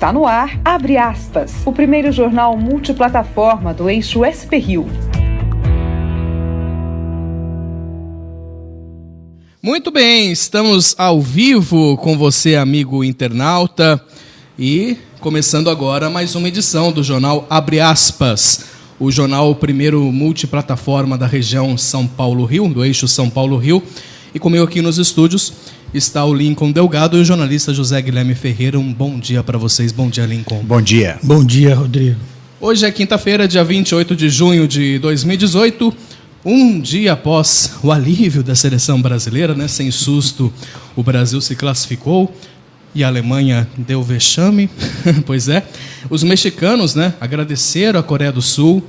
Está no ar, Abre Aspas, o primeiro jornal multiplataforma do eixo SP-Rio. Muito bem, estamos ao vivo com você, amigo internauta, e começando agora mais uma edição do jornal Abre Aspas, o jornal primeiro multiplataforma da região São Paulo-Rio, do eixo São Paulo-Rio, e comigo aqui nos estúdios está o Lincoln Delgado e o jornalista José Guilherme Ferreira. Um bom dia para vocês. Bom dia, Lincoln. Bom dia. Bom dia, Rodrigo. Hoje é quinta-feira, dia 28 de junho de 2018, um dia após o alívio da seleção brasileira, né? Sem susto, o Brasil se classificou e a Alemanha deu vexame. Pois é. Os mexicanos, né, agradeceram a Coreia do Sul,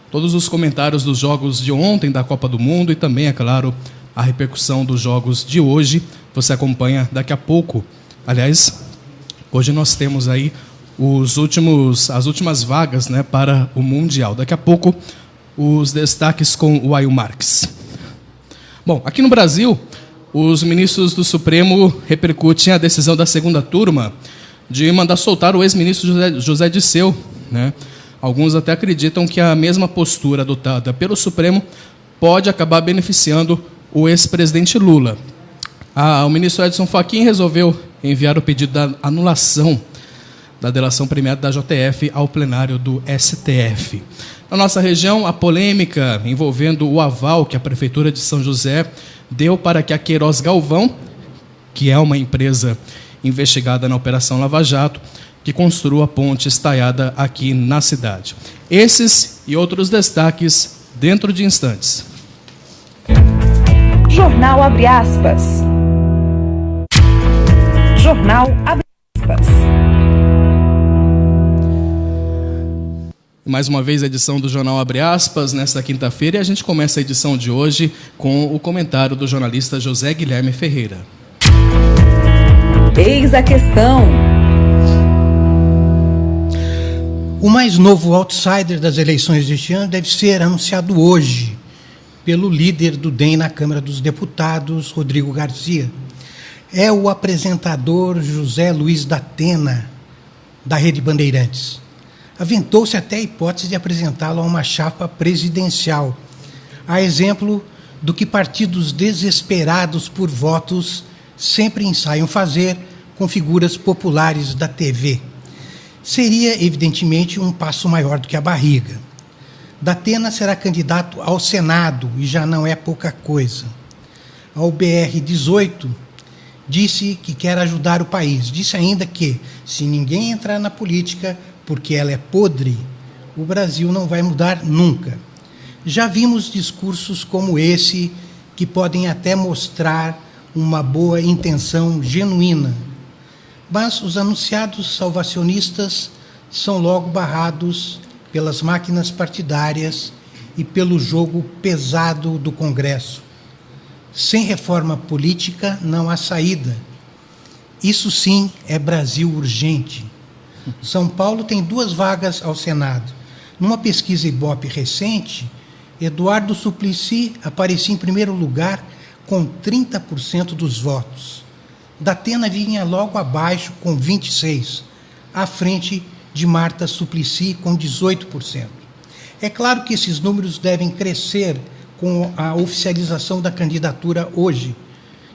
todos os comentários dos jogos de ontem da Copa do Mundo e também, é claro, a repercussão dos jogos de hoje. Você acompanha daqui a pouco. Aliás, hoje nós temos aí as últimas vagas, né, para o Mundial. Daqui a pouco, os destaques com o Ail Marques. Bom, aqui no Brasil, os ministros do Supremo repercutem a decisão da segunda turma de mandar soltar o ex-ministro José Disseu, né? Alguns até acreditam que a mesma postura adotada pelo Supremo pode acabar beneficiando o ex-presidente Lula. O ministro Edson Fachin resolveu enviar o pedido da anulação da delação premiada da JF ao plenário do STF. Na nossa região, a polêmica envolvendo o aval que a Prefeitura de São José deu para que a Queiroz Galvão, que é uma empresa investigada na Operação Lava Jato, que construa a ponte estaiada aqui na cidade. Esses e outros destaques dentro de instantes. Jornal Abre Aspas. Jornal Abre Aspas. Mais uma vez a edição do Jornal Abre Aspas nesta quinta-feira, e a gente começa a edição de hoje com o comentário do jornalista José Guilherme Ferreira. Eis a questão. O mais novo outsider das eleições deste ano deve ser anunciado hoje pelo líder do DEM na Câmara dos Deputados, Rodrigo Garcia. É o apresentador José Luiz da Atena, da Rede Bandeirantes. Aventou-se até a hipótese de apresentá-lo a uma chapa presidencial, a exemplo do que partidos desesperados por votos sempre ensaiam fazer com figuras populares da TV. Seria, evidentemente, um passo maior do que a barriga. Datena será candidato ao Senado, e já não é pouca coisa. Ao BR-18, disse que quer ajudar o país. Disse ainda que, se ninguém entrar na política porque ela é podre, o Brasil não vai mudar nunca. Já vimos discursos como esse, que podem até mostrar uma boa intenção genuína. Mas os anunciados salvacionistas são logo barrados pelas máquinas partidárias e pelo jogo pesado do Congresso. Sem reforma política não há saída. Isso sim é Brasil urgente. São Paulo tem 2 vagas ao Senado. Numa pesquisa Ibope recente, Eduardo Suplicy aparecia em primeiro lugar com 30% dos votos. Datena vinha logo abaixo com 26%, à frente de Marta Suplicy com 18%. É claro que esses números devem crescer com a oficialização da candidatura hoje,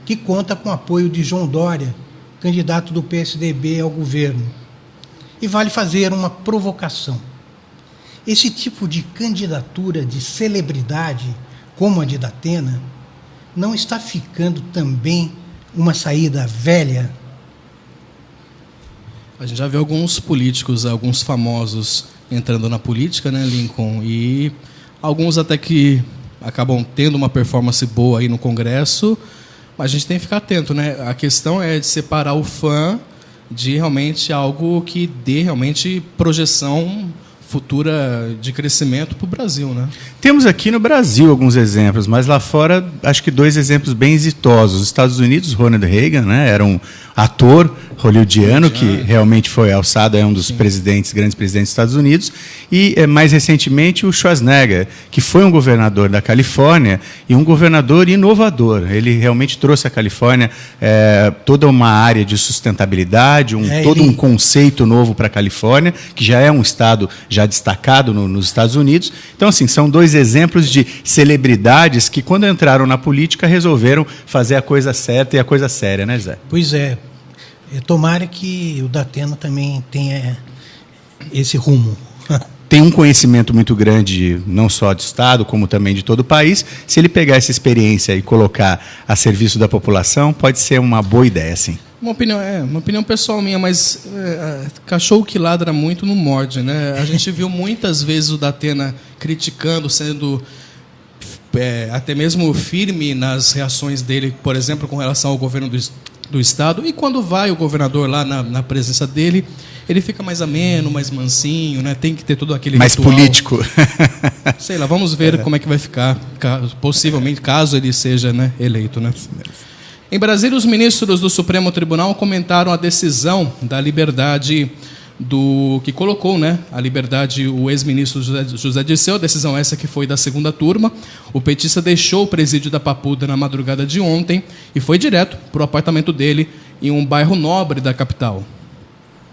que conta com o apoio de João Dória, candidato do PSDB ao governo. E vale fazer uma provocação. Esse tipo de candidatura de celebridade, como a de Datena, não está ficando também uma saída velha? A gente já viu alguns políticos, alguns famosos entrando na política, né, Lincoln? E alguns até que acabam tendo uma performance boa aí no Congresso, mas a gente tem que ficar atento, né? A questão é de separar o fã de realmente algo que dê realmente projeção futura de crescimento para o Brasil, né? Temos aqui no Brasil alguns exemplos, mas lá fora acho que 2 exemplos bem exitosos. Os Estados Unidos, Ronald Reagan, né, era um ator hollywoodiano que realmente foi alçado, é um dos grandes presidentes dos Estados Unidos, e mais recentemente o Schwarzenegger, que foi um governador da Califórnia e um governador inovador. Ele realmente trouxe à Califórnia toda uma área de sustentabilidade, todo um conceito novo para a Califórnia, que já é um estado já destacado nos Estados Unidos. Então, assim, são 2 exemplos de celebridades que, quando entraram na política, resolveram fazer a coisa certa e a coisa séria, né, Zé? Pois é. Tomara que o Datena também tenha esse rumo. Tem um conhecimento muito grande, não só do Estado, como também de todo o país. Se ele pegar essa experiência e colocar a serviço da população, pode ser uma boa ideia, sim. Uma opinião pessoal minha, mas cachorro que ladra muito não morde, né? A gente viu muitas vezes o Datena criticando, sendo até mesmo firme nas reações dele, por exemplo, com relação ao governo do Estado. E quando vai o governador lá na presença dele, ele fica mais ameno, mais mansinho, né? Tem que ter todo aquele mais ritual. Político. Sei lá, vamos ver como é que vai ficar, possivelmente, caso ele seja, né, eleito, né? Em Brasília, os ministros do Supremo Tribunal comentaram a decisão da liberdade que colocou, né, a liberdade o ex-ministro José Dirceu, a decisão essa que foi da segunda turma. O petista deixou o presídio da Papuda na madrugada de ontem e foi direto para o apartamento dele em um bairro nobre da capital.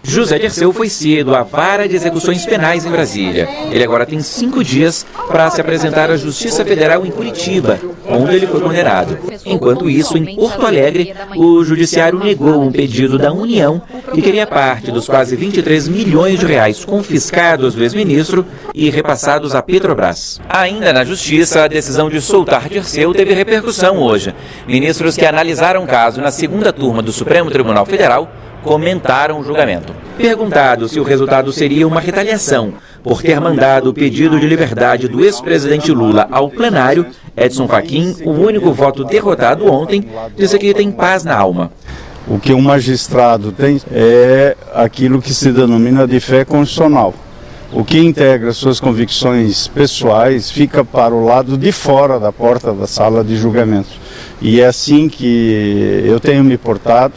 José Dirceu foi cedo à vara de execuções penais em Brasília. Ele agora tem 5 dias para se apresentar à Justiça Federal em Curitiba, onde ele foi condenado. Enquanto isso, em Porto Alegre, o Judiciário negou um pedido da União que queria parte dos quase 23 milhões de reais confiscados do ex-ministro e repassados à Petrobras. Ainda na Justiça, a decisão de soltar Dirceu teve repercussão hoje. Ministros que analisaram o caso na segunda turma do Supremo Tribunal Federal comentaram o julgamento. Perguntado se o resultado seria uma retaliação por ter mandado o pedido de liberdade do ex-presidente Lula ao plenário, Edson Fachin, o único voto derrotado ontem, disse que tem paz na alma. O que um magistrado tem é aquilo que se denomina de fé constitucional. O que integra suas convicções pessoais fica para o lado de fora da porta da sala de julgamento. E é assim que eu tenho me portado.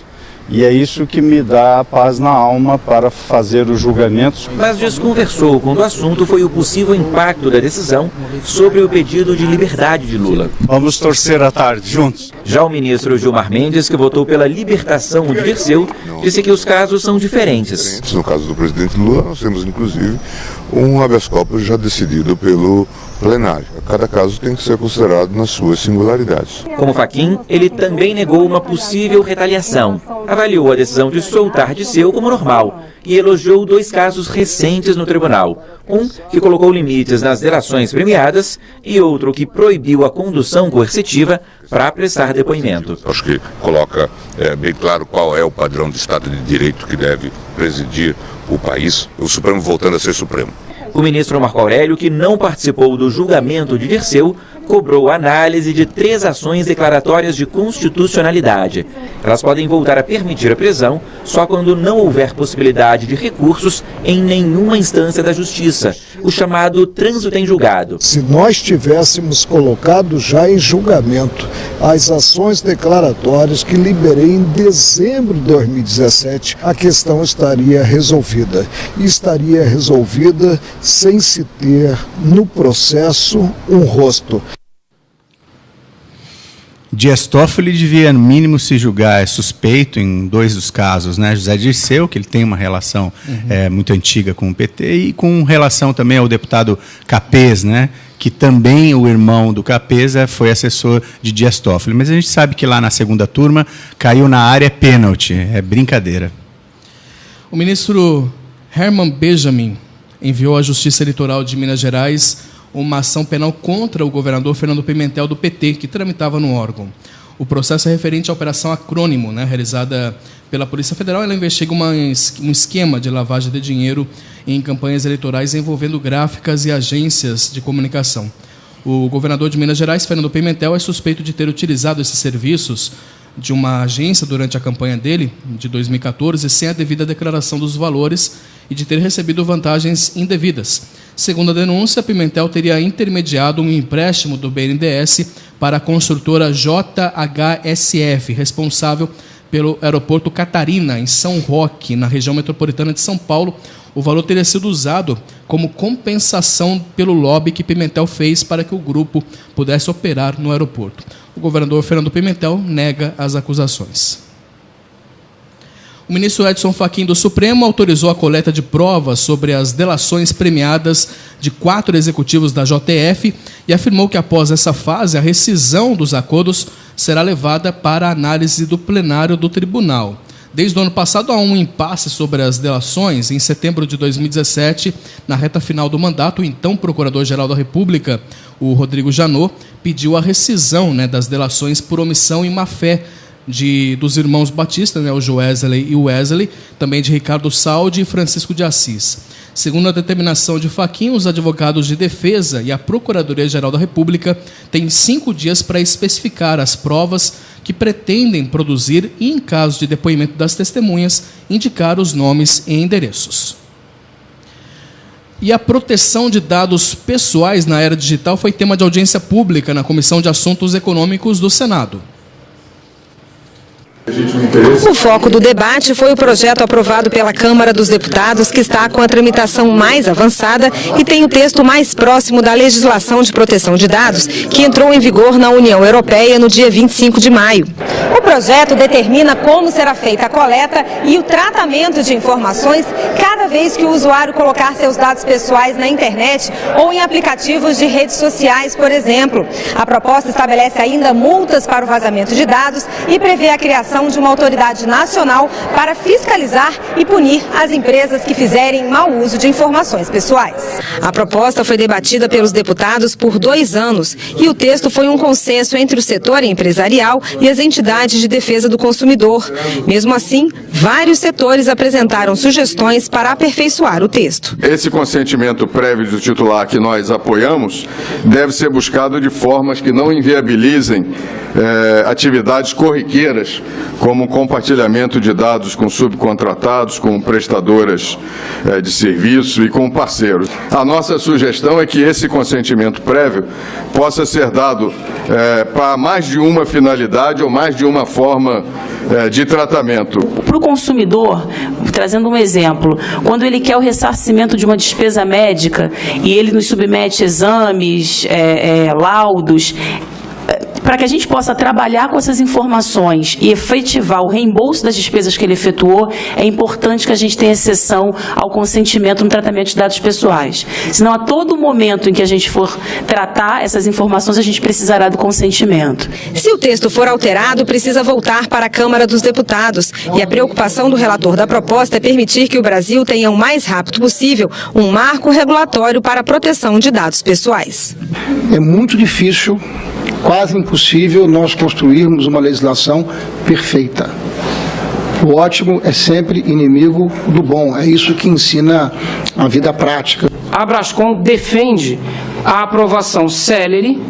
E é isso que me dá paz na alma para fazer os julgamentos. Mas desconversou quando o assunto foi o possível impacto da decisão sobre o pedido de liberdade de Lula. Vamos torcer à tarde, juntos. Já o ministro Gilmar Mendes, que votou pela libertação de Dirceu, disse que os casos são diferentes. No caso do presidente Lula, nós temos inclusive um habeas corpus já decidido pelo plenário. Cada caso tem que ser considerado nas suas singularidades. Como Fachin, ele também negou uma possível retaliação. Avaliou a decisão de soltar Dirceu como normal e elogiou 2 casos recentes no tribunal. Um que colocou limites nas delações premiadas e outro que proibiu a condução coercitiva para prestar depoimento. Acho que coloca bem claro qual é o padrão de Estado de Direito que deve presidir o país, o Supremo voltando a ser Supremo. O ministro Marco Aurélio, que não participou do julgamento de Dirceu, cobrou análise de 3 ações declaratórias de constitucionalidade. Elas podem voltar a permitir a prisão só quando não houver possibilidade de recursos em nenhuma instância da Justiça, o chamado trânsito em julgado. Se nós tivéssemos colocado já em julgamento as ações declaratórias que liberei em dezembro de 2017, a questão estaria resolvida. E estaria resolvida sem se ter no processo um rosto. Dias Toffoli devia, no mínimo, se julgar suspeito em 2 dos casos, né? José Dirceu, que ele tem uma relação muito antiga com o PT, e com relação também ao deputado Capês, né? Que também o irmão do Capês foi assessor de Dias Toffoli. Mas a gente sabe que lá na segunda turma caiu na área pênalti, é brincadeira. O ministro Herman Benjamin enviou à Justiça Eleitoral de Minas Gerais uma ação penal contra o governador Fernando Pimentel, do PT, que tramitava no órgão. O processo é referente à Operação Acrônimo, né, realizada pela Polícia Federal. Ela investiga um esquema de lavagem de dinheiro em campanhas eleitorais envolvendo gráficas e agências de comunicação. O governador de Minas Gerais, Fernando Pimentel, é suspeito de ter utilizado esses serviços de uma agência durante a campanha dele, de 2014, sem a devida declaração dos valores, e de ter recebido vantagens indevidas. Segundo a denúncia, Pimentel teria intermediado um empréstimo do BNDES para a construtora JHSF, responsável pelo aeroporto Catarina, em São Roque, na região metropolitana de São Paulo. O valor teria sido usado como compensação pelo lobby que Pimentel fez para que o grupo pudesse operar no aeroporto. O governador Fernando Pimentel nega as acusações. O ministro Edson Fachin do Supremo autorizou a coleta de provas sobre as delações premiadas de 4 executivos da JF e afirmou que após essa fase a rescisão dos acordos será levada para a análise do plenário do tribunal. Desde o ano passado há um impasse sobre as delações. Em setembro de 2017, na reta final do mandato, o então Procurador-Geral da República, o Rodrigo Janot, pediu a rescisão das delações por omissão e má-fé dos irmãos Batista, o Joesley e o Wesley, também de Ricardo Saldi e Francisco de Assis. Segundo a determinação de Fachin, os advogados de defesa e a Procuradoria-Geral da República têm 5 dias para especificar as provas que pretendem produzir e, em caso de depoimento das testemunhas, indicar os nomes e endereços. E a proteção de dados pessoais na era digital foi tema de audiência pública na Comissão de Assuntos Econômicos do Senado. O foco do debate foi o projeto aprovado pela Câmara dos Deputados, que está com a tramitação mais avançada e tem o texto mais próximo da legislação de proteção de dados, que entrou em vigor na União Europeia no dia 25 de maio. O projeto determina como será feita a coleta e o tratamento de informações cada vez que o usuário colocar seus dados pessoais na internet ou em aplicativos de redes sociais, por exemplo. A proposta estabelece ainda multas para o vazamento de dados e prevê a criação de uma autoridade nacional para fiscalizar e punir as empresas que fizerem mau uso de informações pessoais. A proposta foi debatida pelos deputados por 2 anos e o texto foi um consenso entre o setor empresarial e as entidades de defesa do consumidor. Mesmo assim, vários setores apresentaram sugestões para aperfeiçoar o texto. Esse consentimento prévio do titular que nós apoiamos deve ser buscado de formas que não inviabilizem atividades corriqueiras, como compartilhamento de dados com subcontratados, com prestadoras de serviço e com parceiros. A nossa sugestão é que esse consentimento prévio possa ser dado para mais de uma finalidade ou mais de uma forma de tratamento. Para o consumidor, trazendo um exemplo, quando ele quer o ressarcimento de uma despesa médica e ele nos submete exames, laudos, para que a gente possa trabalhar com essas informações e efetivar o reembolso das despesas que ele efetuou, é importante que a gente tenha exceção ao consentimento no tratamento de dados pessoais. Senão, a todo momento em que a gente for tratar essas informações, a gente precisará do consentimento. Se o texto for alterado, precisa voltar para a Câmara dos Deputados. E a preocupação do relator da proposta é permitir que o Brasil tenha o mais rápido possível um marco regulatório para a proteção de dados pessoais. É muito difícil, quase impossível, nós construirmos uma legislação perfeita. O ótimo é sempre inimigo do bom. É isso que ensina a vida prática. A Brascom defende a aprovação célere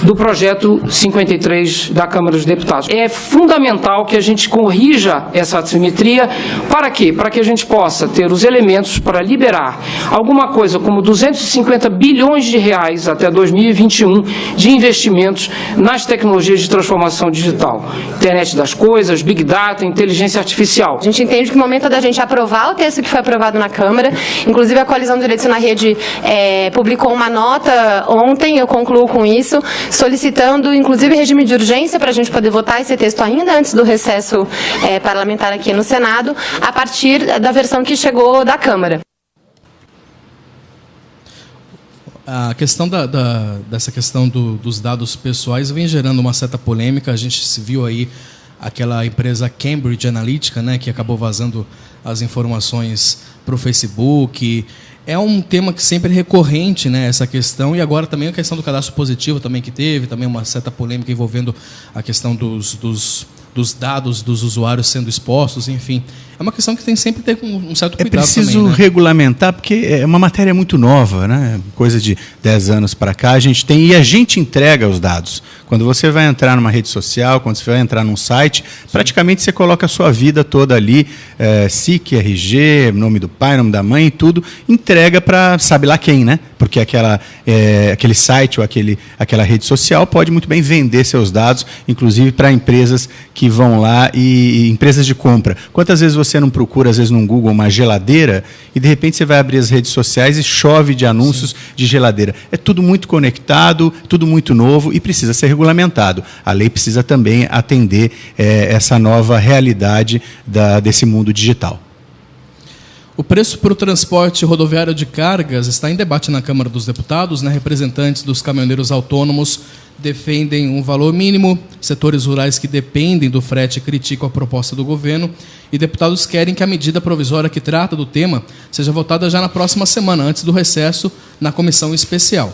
do projeto 53 da Câmara dos Deputados. É fundamental que a gente corrija essa assimetria. Para quê? Para que a gente possa ter os elementos para liberar alguma coisa como 250 bilhões de reais até 2021 de investimentos nas tecnologias de transformação digital. Internet das coisas, Big Data, inteligência artificial. A gente entende que o momento é da gente aprovar o texto que foi aprovado na Câmara. Inclusive, a Coalizão de Direitos na Rede publicou uma nota ontem, eu concluo com isso, solicitando, inclusive, regime de urgência para a gente poder votar esse texto ainda antes do recesso parlamentar aqui no Senado, a partir da versão que chegou da Câmara. A questão dessa questão dos dados pessoais vem gerando uma certa polêmica. A gente se viu aí aquela empresa Cambridge Analytica, que acabou vazando as informações para o Facebook. É um tema que sempre é recorrente, essa questão, e agora também a questão do cadastro positivo também que teve, também uma certa polêmica envolvendo a questão dos dados dos usuários sendo expostos, enfim. É uma questão que tem sempre que ter um certo cuidado também. É preciso regulamentar, porque é uma matéria muito nova, coisa de 10 anos para cá, a gente tem, e a gente entrega os dados. Quando você vai entrar numa rede social, quando você vai entrar num site, praticamente você coloca a sua vida toda ali, SIC, RG, nome do pai, nome da mãe e tudo, entrega para sabe lá quem, né? Porque aquele site ou aquela rede social pode muito bem vender seus dados, inclusive para empresas que vão lá e empresas de compra. Quantas vezes você não procura, às vezes no Google, uma geladeira e de repente você vai abrir as redes sociais e chove de anúncios de geladeira. É tudo muito conectado, tudo muito novo e precisa ser regulamentado. A lei precisa também atender essa nova realidade desse mundo digital. O preço para o transporte rodoviário de cargas está em debate na Câmara dos Deputados, né? Representantes dos caminhoneiros autônomos defendem um valor mínimo, setores rurais que dependem do frete criticam a proposta do governo e deputados querem que a medida provisória que trata do tema seja votada já na próxima semana, antes do recesso na comissão especial.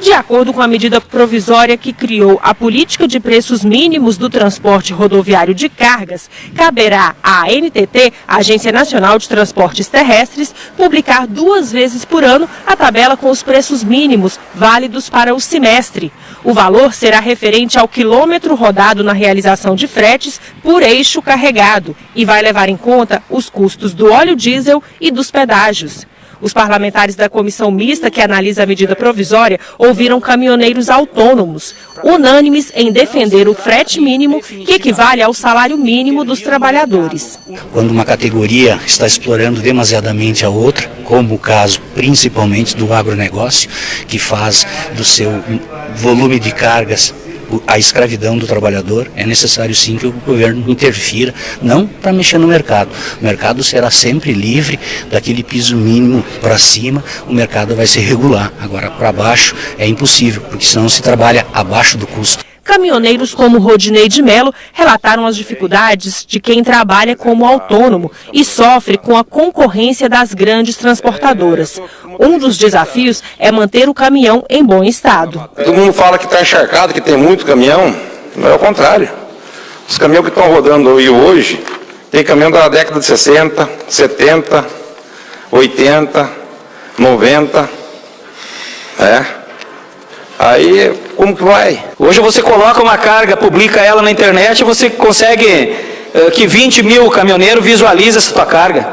De acordo com a medida provisória que criou a política de preços mínimos do transporte rodoviário de cargas, caberá à ANTT, Agência Nacional de Transportes Terrestres, publicar 2 vezes por ano a tabela com os preços mínimos válidos para o semestre. O valor será referente ao quilômetro rodado na realização de fretes por eixo carregado e vai levar em conta os custos do óleo diesel e dos pedágios. Os parlamentares da comissão mista que analisa a medida provisória ouviram caminhoneiros autônomos, unânimes em defender o frete mínimo, que equivale ao salário mínimo dos trabalhadores. Quando uma categoria está explorando demasiadamente a outra, como o caso principalmente do agronegócio, que faz do seu volume de cargas a escravidão do trabalhador, é necessário sim que o governo interfira, não para mexer no mercado. O mercado será sempre livre, daquele piso mínimo para cima, o mercado vai se regular. Agora, para baixo é impossível, porque senão se trabalha abaixo do custo. Caminhoneiros como Rodinei de Melo relataram as dificuldades de quem trabalha como autônomo e sofre com a concorrência das grandes transportadoras. Um dos desafios é manter o caminhão em bom estado. Todo mundo fala que está encharcado, que tem muito caminhão, não é o contrário. Os caminhões que estão rodando aí hoje, tem caminhão da década de 60, 70, 80, 90, Aí, como que vai? Hoje você coloca uma carga, publica ela na internet e você consegue que 20 mil caminhoneiros visualizem essa tua carga.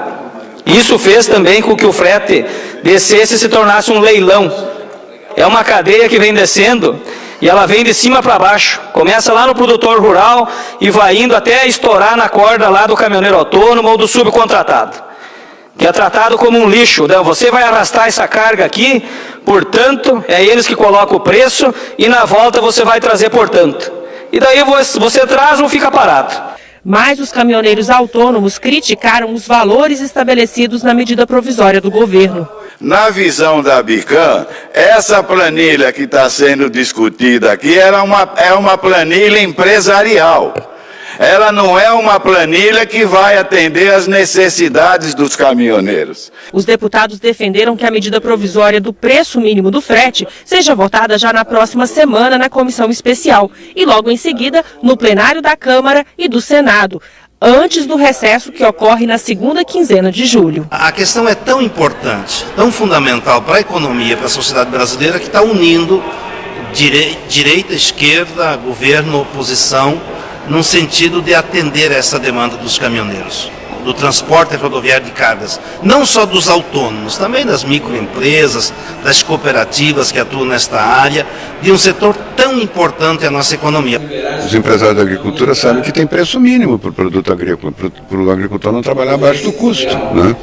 Isso fez também com que o frete descesse e se tornasse um leilão. É uma cadeia que vem descendo e ela vem de cima para baixo. Começa lá no produtor rural e vai indo até estourar na corda lá do caminhoneiro autônomo ou do subcontratado, que é tratado como um lixo. Você vai arrastar essa carga aqui, portanto, é eles que colocam o preço e na volta você vai trazer, portanto. E daí você traz ou fica parado. Mas os caminhoneiros autônomos criticaram os valores estabelecidos na medida provisória do governo. Na visão da Bicam, essa planilha que está sendo discutida aqui é uma planilha empresarial. Ela não é uma planilha que vai atender às necessidades dos caminhoneiros. Os deputados defenderam que a medida provisória do preço mínimo do frete seja votada já na próxima semana na comissão especial e logo em seguida no plenário da Câmara e do Senado, antes do recesso que ocorre na segunda quinzena de julho. A questão é tão importante, tão fundamental para a economia, para a sociedade brasileira, que está unindo direita, esquerda, governo, oposição, num sentido de atender essa demanda dos caminhoneiros, do transporte rodoviário de cargas, não só dos autônomos, também das microempresas, das cooperativas que atuam nesta área, de um setor tão importante à nossa economia. Os empresários da agricultura sabem que tem preço mínimo para o produto agrícola, para o agricultor não trabalhar abaixo do custo, né?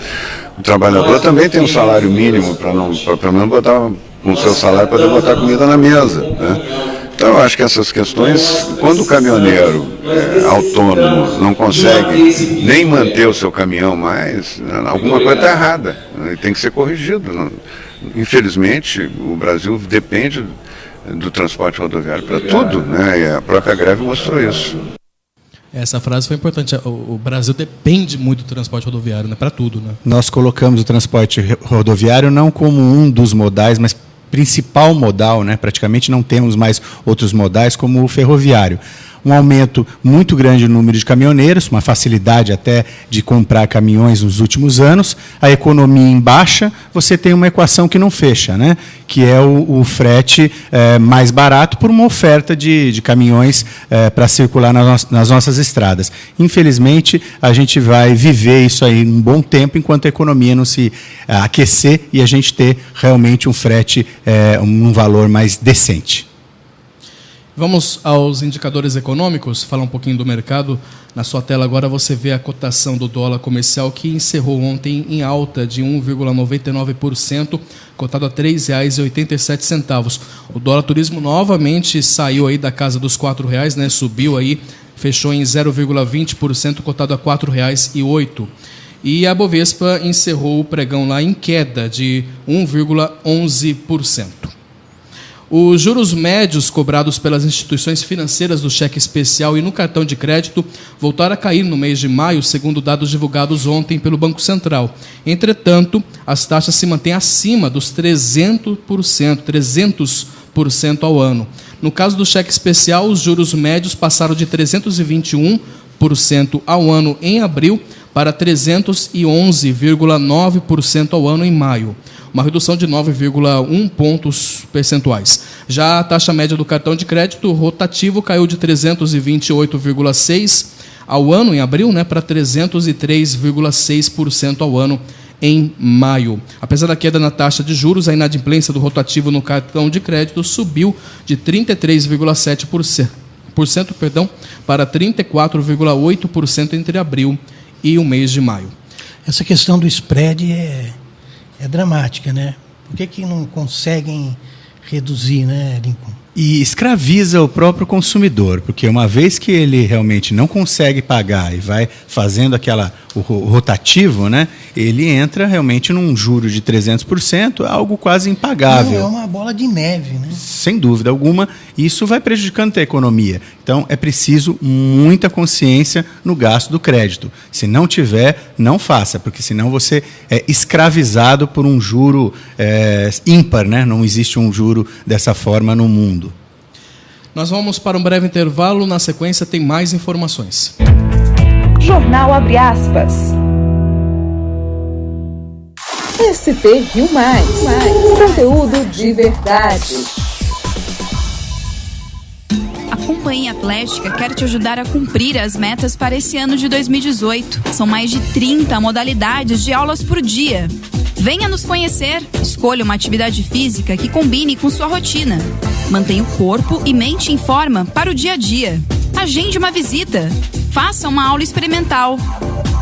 O trabalhador também tem um salário mínimo para não botar com seu salário para botar comida na mesa, né? Então, eu acho que essas questões, quando o caminhoneiro autônomo não consegue nem manter o seu caminhão mais, alguma coisa está errada, ele tem que ser corrigido. Infelizmente, o Brasil depende do transporte rodoviário para tudo, né? E a própria greve mostrou isso. Essa frase foi importante. O Brasil depende muito do transporte rodoviário, né? Para tudo, né? Nós colocamos o transporte rodoviário não como um dos modais, mas principal modal, né? Praticamente não temos mais outros modais como o ferroviário. um aumento muito grande no número de caminhoneiros, uma facilidade até de comprar caminhões nos últimos anos, a economia em baixa, você tem uma equação que não fecha, né? Que é o frete mais barato por uma oferta de caminhões para circular nas nossas estradas. Infelizmente, a gente vai viver isso aí um bom tempo enquanto a economia não se aquecer e a gente ter realmente um frete, um valor mais decente. Vamos aos indicadores econômicos, falar um pouquinho do mercado. Na sua tela agora você vê a cotação do dólar comercial, que encerrou ontem em alta de 1,99%, cotado a R$ 3,87. O dólar turismo novamente saiu aí da casa dos R$ 4,00, né? Subiu aí, fechou em 0,20%, cotado a R$ 4,08. E a Bovespa encerrou o pregão lá em queda de 1,11%. Os juros médios cobrados pelas instituições financeiras do cheque especial e no cartão de crédito voltaram a cair no mês de maio, segundo dados divulgados ontem pelo Banco Central. Entretanto, as taxas se mantêm acima dos 300% ao ano. No caso do cheque especial, os juros médios passaram de 321% ao ano em abril para 311,9% ao ano em maio, uma redução de 9,1 pontos percentuais. Já a taxa média do cartão de crédito rotativo caiu de 328,6% ao ano em abril, né, para 303,6% ao ano em maio. Apesar da queda na taxa de juros, a inadimplência do rotativo no cartão de crédito subiu de 33,7% para 34,8% entre abril e o mês de maio. Essa questão do spread é dramática, né? Por que não conseguem reduzir, né, Lincoln? E escraviza o próprio consumidor, porque uma vez que ele realmente não consegue pagar e vai fazendo o rotativo, né, ele entra realmente num juro de 300%, algo quase impagável. Não, é uma bola de neve, né? Sem dúvida alguma, isso vai prejudicando a economia. Então, é preciso muita consciência no gasto do crédito. Se não tiver, não faça, porque senão você é escravizado por um juro ímpar, né? Não existe um juro dessa forma no mundo. Nós vamos para um breve intervalo, na sequência tem mais informações. Jornal Abre Aspas. ST Rio Mais. Conteúdo de verdade. A Companhia Atlética quer te ajudar a cumprir as metas para esse ano de 2018. São mais de 30 modalidades de aulas por dia. Venha nos conhecer. Escolha uma atividade física que combine com sua rotina. Mantenha o corpo e mente em forma para o dia a dia. Agende uma visita. Faça uma aula experimental.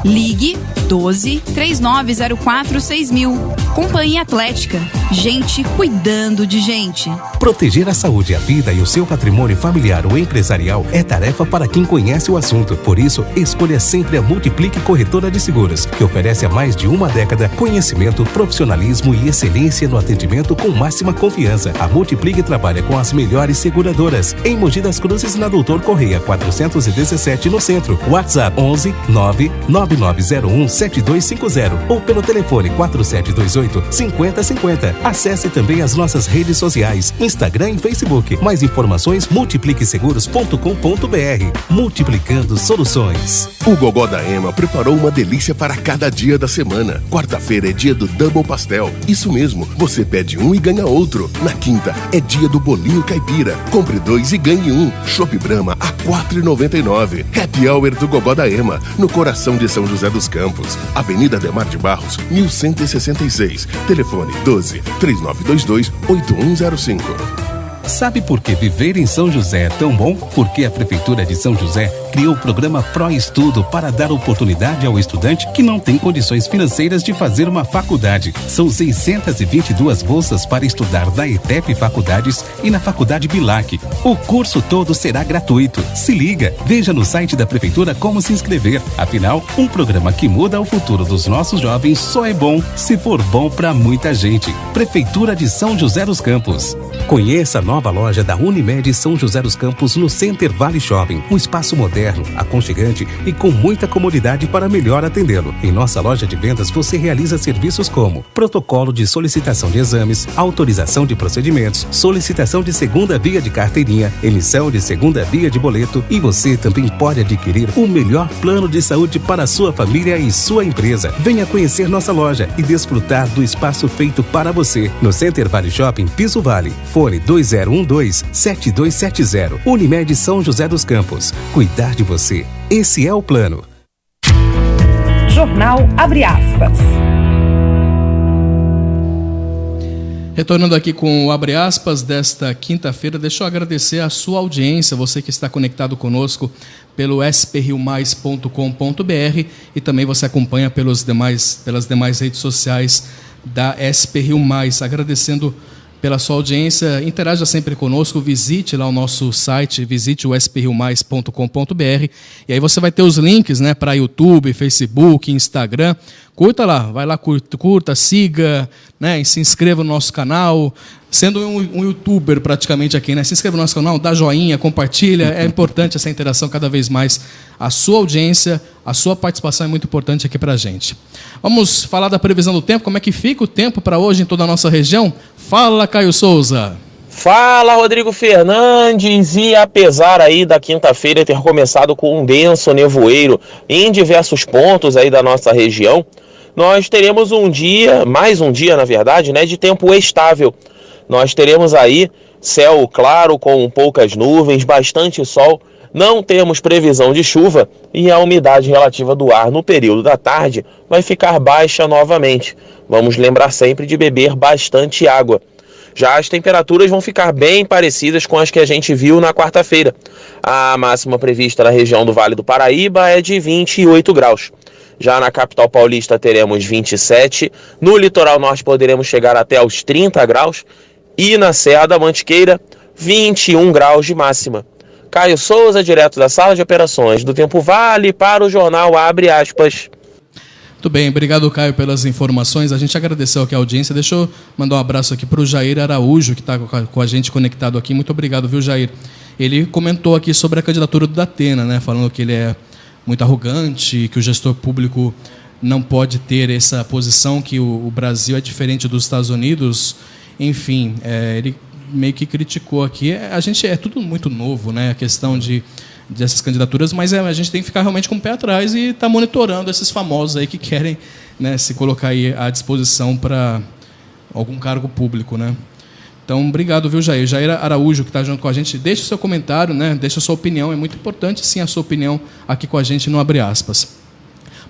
Ligue 12-3904-6000. Companhia Atlética. Gente cuidando de gente. Proteger a saúde, a vida e o seu patrimônio familiar ou empresarial é tarefa para quem conhece o assunto. Por isso, escolha sempre a Multiplique Corretora de Seguros, que oferece há mais de uma década conhecimento, profissionalismo e excelência no atendimento com máxima confiança. A Multiplique trabalha com as melhores seguradoras. Em Mogi das Cruzes, na Doutor Correia 417, no centro. WhatsApp 11 99901 7250 ou pelo telefone 4728-5050. Acesse também as nossas redes sociais, Instagram e Facebook. Mais informações, multipliqueseguros.com.br. Multiplicando soluções. O Gogó da Ema preparou uma delícia para cada dia da semana. Quarta-feira é dia do Double Pastel. Isso mesmo, você pede um e ganha outro. Na quinta é dia do Bolinho Caipira. Compre 2 e ganhe 1. Chopp Brahma a R$ 4,99. Happy Hour do Gogó da Ema, no coração de São José dos Campos. Avenida Ademar de Barros, 1166. Telefone 12-3922-8105. Sabe por que viver em São José é tão bom? Porque a Prefeitura de São José criou o programa Pro Estudo para dar oportunidade ao estudante que não tem condições financeiras de fazer uma faculdade. São 622 bolsas para estudar na ETEP Faculdades e na Faculdade Bilac. O curso todo será gratuito. Se liga, veja no site da Prefeitura como se inscrever. Afinal, um programa que muda o futuro dos nossos jovens só é bom se for bom para muita gente. Prefeitura de São José dos Campos. Conheça a nova loja da Unimed São José dos Campos no Center Valley Shopping. Um espaço moderno moderno, aconchegante e com muita comodidade para melhor atendê-lo. Em nossa loja de vendas você realiza serviços como protocolo de solicitação de exames, autorização de procedimentos, solicitação de segunda via de carteirinha, emissão de segunda via de boleto, e você também pode adquirir o melhor plano de saúde para a sua família e sua empresa. Venha conhecer nossa loja e desfrutar do espaço feito para você no Center Vale Shopping Piso Vale. Fone 2012-7270. Unimed São José dos Campos. Cuidar de você. Esse é o plano. Jornal Abre Aspas. Retornando aqui com o Abre Aspas desta quinta-feira, deixa eu agradecer a sua audiência, você que está conectado conosco pelo sprriomais.com.br e também você acompanha pelas demais redes sociais da SP Rio Mais. Agradecendo pela sua audiência, interaja sempre conosco, visite lá o nosso site, visite o sprriomais.com.br e aí você vai ter os links, né, para YouTube, Facebook, Instagram. Curta lá, vai lá, curta, siga, né, e se inscreva no nosso canal. Sendo um youtuber praticamente aqui, né? Se inscreva no nosso canal, dá joinha, compartilha. É importante essa interação cada vez mais. A sua audiência, a sua participação é muito importante aqui pra gente. Vamos falar da previsão do tempo, como é que fica o tempo para hoje em toda a nossa região? Fala, Caio Souza. Fala, Rodrigo Fernandes, e apesar aí da quinta-feira ter começado com um denso nevoeiro em diversos pontos aí da nossa região, nós teremos mais um dia, na verdade, né, de tempo estável. Nós teremos aí céu claro com poucas nuvens, bastante sol, não temos previsão de chuva e a umidade relativa do ar no período da tarde vai ficar baixa novamente. Vamos lembrar sempre de beber bastante água. Já as temperaturas vão ficar bem parecidas com as que a gente viu na quarta-feira. A máxima prevista na região do Vale do Paraíba é de 28 graus. Já na capital paulista teremos 27, no litoral norte poderemos chegar até aos 30 graus e na Serra da Mantiqueira, 21 graus de máxima. Caio Souza, direto da Sala de Operações do Tempo Vale, para o Jornal Abre Aspas. Muito bem, obrigado, Caio, pelas informações. A gente agradeceu aqui a audiência. Deixa eu mandar um abraço aqui para o Jair Araújo, que está com a gente conectado aqui. Muito obrigado, viu, Jair? Ele comentou aqui sobre a candidatura do Datena, né? Falando que ele é muito arrogante, que o gestor público não pode ter essa posição, que o Brasil é diferente dos Estados Unidos. Enfim, ele meio que criticou aqui. A gente é tudo muito novo, né? A questão dessas candidaturas, mas a gente tem que ficar realmente com o pé atrás e estar monitorando esses famosos aí que querem, né, se colocar aí à disposição para algum cargo público, né? Então, obrigado, viu, Jair? Jair Araújo, que está junto com a gente, deixa o seu comentário, né? Deixa a sua opinião. É muito importante, sim, a sua opinião aqui com a gente no Abre Aspas.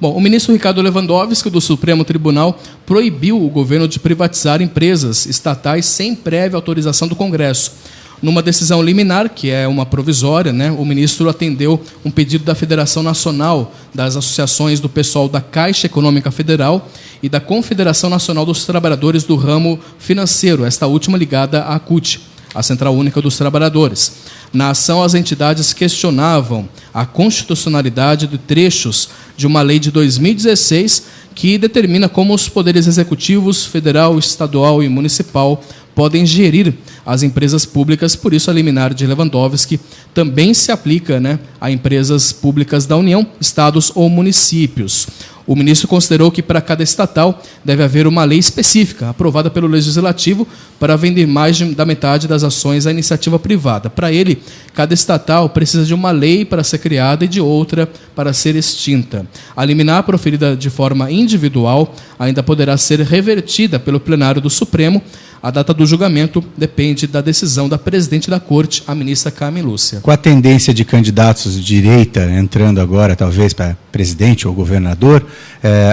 Bom, o ministro Ricardo Lewandowski, do Supremo Tribunal, proibiu o governo de privatizar empresas estatais sem prévia autorização do Congresso. Numa decisão liminar, que é uma provisória, né, o ministro atendeu um pedido da Federação Nacional das Associações do Pessoal da Caixa Econômica Federal e da Confederação Nacional dos Trabalhadores do Ramo Financeiro, esta última ligada à CUT, a Central Única dos Trabalhadores. Na ação, as entidades questionavam a constitucionalidade de trechos de uma lei de 2016 que determina como os poderes executivos, federal, estadual e municipal podem gerir as empresas públicas. Por isso, a liminar de Lewandowski também se aplica, né, a empresas públicas da União, estados ou municípios. O ministro considerou que para cada estatal deve haver uma lei específica, aprovada pelo Legislativo, para vender mais da metade das ações à iniciativa privada. Para ele, cada estatal precisa de uma lei para ser criada e de outra para ser extinta. A liminar, proferida de forma individual, ainda poderá ser revertida pelo plenário do Supremo. A data do julgamento depende da decisão da presidente da Corte, a ministra Carmen Lúcia. Com a tendência de candidatos de direita entrando agora, talvez, para presidente ou governador,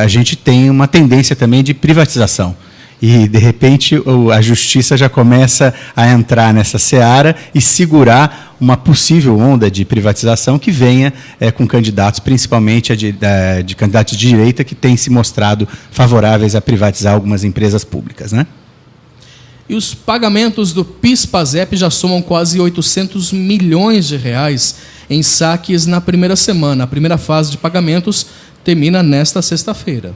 a gente tem uma tendência também de privatização. E, de repente, a justiça já começa a entrar nessa seara e segurar uma possível onda de privatização que venha com candidatos, principalmente de candidatos de direita, que têm se mostrado favoráveis a privatizar algumas empresas públicas, né? E os pagamentos do PIS/PASEP já somam quase 800 milhões de reais em saques na primeira semana. A primeira fase de pagamentos termina nesta sexta-feira.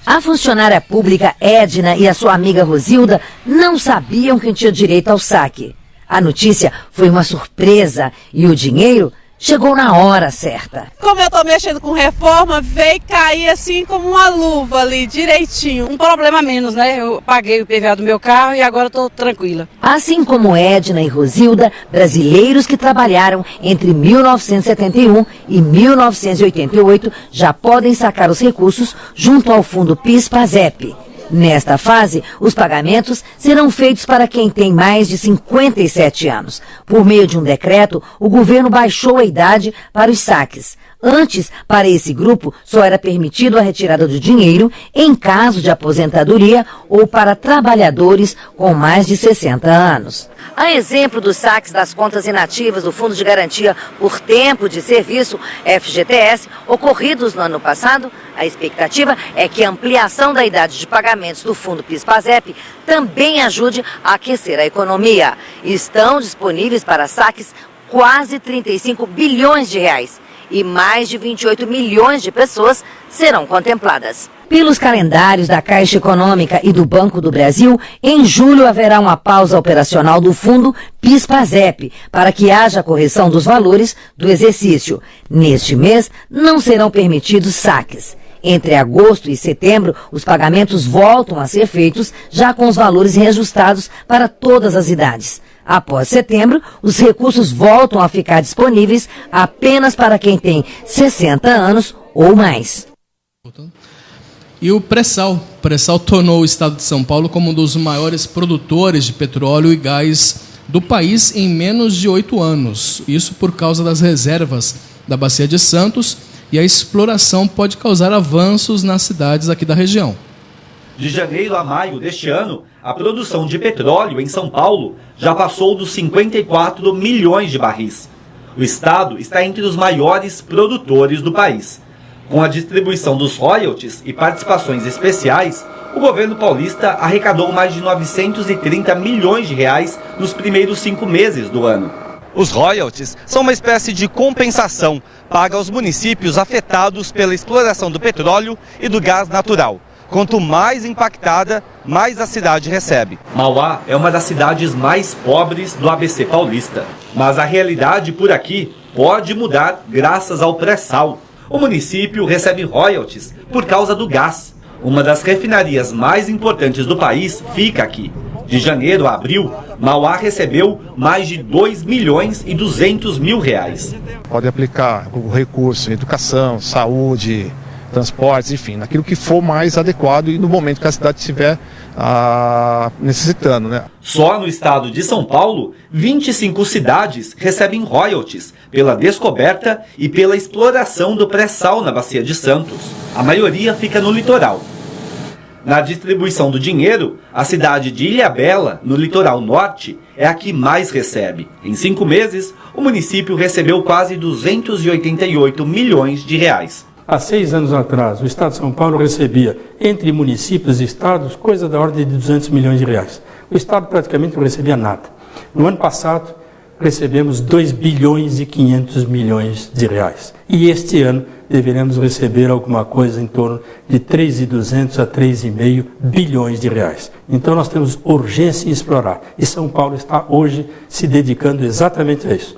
A funcionária pública Edna e a sua amiga Rosilda não sabiam que tinha direito ao saque. A notícia foi uma surpresa e o dinheiro chegou na hora certa. Como eu estou mexendo com reforma, veio cair assim como uma luva ali, direitinho. Um problema menos, né? Eu paguei o IPVA do meu carro e agora estou tranquila. Assim como Edna e Rosilda, brasileiros que trabalharam entre 1971 e 1988 já podem sacar os recursos junto ao fundo PIS/PASEP. Nesta fase, os pagamentos serão feitos para quem tem mais de 57 anos. Por meio de um decreto, o governo baixou a idade para os saques. Antes, para esse grupo, só era permitido a retirada do dinheiro em caso de aposentadoria ou para trabalhadores com mais de 60 anos. A exemplo dos saques das contas inativas do Fundo de Garantia por Tempo de Serviço, FGTS, ocorridos no ano passado, a expectativa é que a ampliação da idade de pagamentos do Fundo PIS/PASEP também ajude a aquecer a economia. Estão disponíveis para saques quase 35 bilhões de reais e mais de 28 milhões de pessoas serão contempladas. Pelos calendários da Caixa Econômica e do Banco do Brasil, em julho haverá uma pausa operacional do fundo PIS/PASEP para que haja correção dos valores do exercício. Neste mês, não serão permitidos saques. Entre agosto e setembro, os pagamentos voltam a ser feitos já com os valores reajustados para todas as idades. Após setembro, os recursos voltam a ficar disponíveis apenas para quem tem 60 anos ou mais. E o pré-sal. O pré-sal tornou o estado de São Paulo como um dos maiores produtores de petróleo e gás do país em menos de 8 anos. Isso por causa das reservas da Bacia de Santos, e a exploração pode causar avanços nas cidades aqui da região. De janeiro a maio deste ano, a produção de petróleo em São Paulo já passou dos 54 milhões de barris. O estado está entre os maiores produtores do país. Com a distribuição dos royalties e participações especiais, o governo paulista arrecadou mais de 930 milhões de reais nos primeiros 5 meses do ano. Os royalties são uma espécie de compensação paga aos municípios afetados pela exploração do petróleo e do gás natural. Quanto mais impactada, mais a cidade recebe. Mauá é uma das cidades mais pobres do ABC paulista. Mas a realidade por aqui pode mudar graças ao pré-sal. O município recebe royalties por causa do gás. Uma das refinarias mais importantes do país fica aqui. De janeiro a abril, Mauá recebeu mais de 2.200.000 reais. Pode aplicar o recurso em educação, saúde, transportes, enfim, naquilo que for mais adequado e no momento que a cidade estiver necessitando, né? Só no estado de São Paulo, 25 cidades recebem royalties pela descoberta e pela exploração do pré-sal na Bacia de Santos. A maioria fica no litoral. Na distribuição do dinheiro, a cidade de Ilhabela, no litoral norte, é a que mais recebe. Em 5 meses, o município recebeu quase 288 milhões de reais. Há 6 anos atrás, o Estado de São Paulo recebia, entre municípios e estados, coisa da ordem de 200 milhões de reais. O Estado praticamente não recebia nada. No ano passado, recebemos 2 bilhões e 500 milhões de reais. E este ano, deveremos receber alguma coisa em torno de 3.200 a 3,5 bilhões de reais. Então nós temos urgência em explorar. E São Paulo está hoje se dedicando exatamente a isso.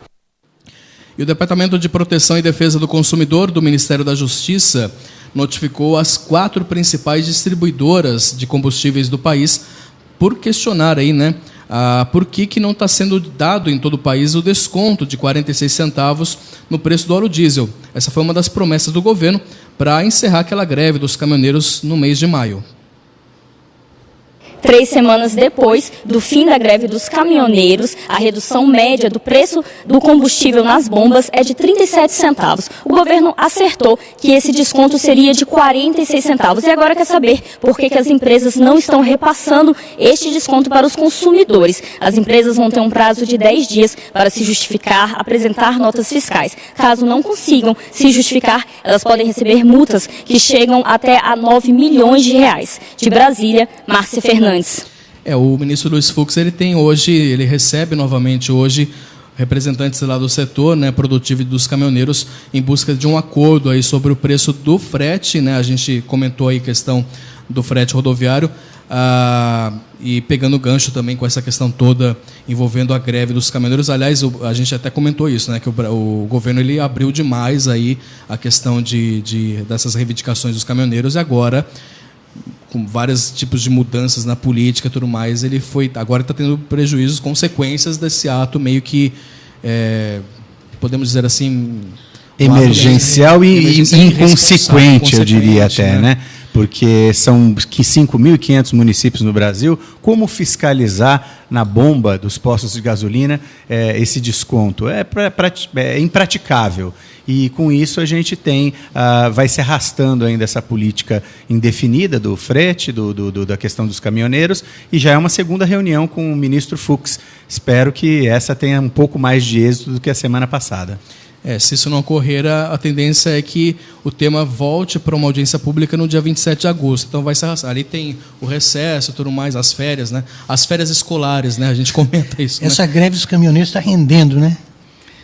E o Departamento de Proteção e Defesa do Consumidor do Ministério da Justiça notificou as 4 principais distribuidoras de combustíveis do país por questionar aí, por que não está sendo dado em todo o país o desconto de 46 centavos no preço do óleo diesel. Essa foi uma das promessas do governo para encerrar aquela greve dos caminhoneiros no mês de maio. 3 semanas depois do fim da greve dos caminhoneiros, a redução média do preço do combustível nas bombas é de 37 centavos. O governo acertou que esse desconto seria de 46 centavos. E agora quer saber por que as empresas não estão repassando este desconto para os consumidores. As empresas vão ter um prazo de 10 dias para se justificar, apresentar notas fiscais. Caso não consigam se justificar, elas podem receber multas que chegam até a 9 milhões de reais. De Brasília, Márcia Fernandes. O ministro Luiz Fux, ele recebe novamente hoje representantes lá do setor produtivo e dos caminhoneiros em busca de um acordo aí sobre o preço do frete, A gente comentou aí a questão do frete rodoviário. E pegando gancho também com essa questão toda envolvendo a greve dos caminhoneiros. Aliás, a gente até comentou isso, né, que o governo ele abriu demais aí a questão dessas reivindicações dos caminhoneiros, e agora, com vários tipos de mudanças na política e tudo mais, agora está tendo prejuízos, consequências desse ato meio que, podemos dizer assim... Emergencial e inconsequente, eu diria até, né? Porque são 5.500 municípios no Brasil. Como fiscalizar na bomba dos postos de gasolina esse desconto? É impraticável. E com isso a gente vai se arrastando ainda essa política indefinida do frete, da questão dos caminhoneiros, e já é uma segunda reunião com o ministro Fux. Espero que essa tenha um pouco mais de êxito do que a semana passada. Se isso não ocorrer, a tendência é que o tema volte para uma audiência pública no dia 27 de agosto. Então vai se arrastar. Ali tem o recesso e tudo mais, as férias, né? As férias escolares, né? A gente comenta isso. Essa greve dos caminhoneiros está rendendo, né?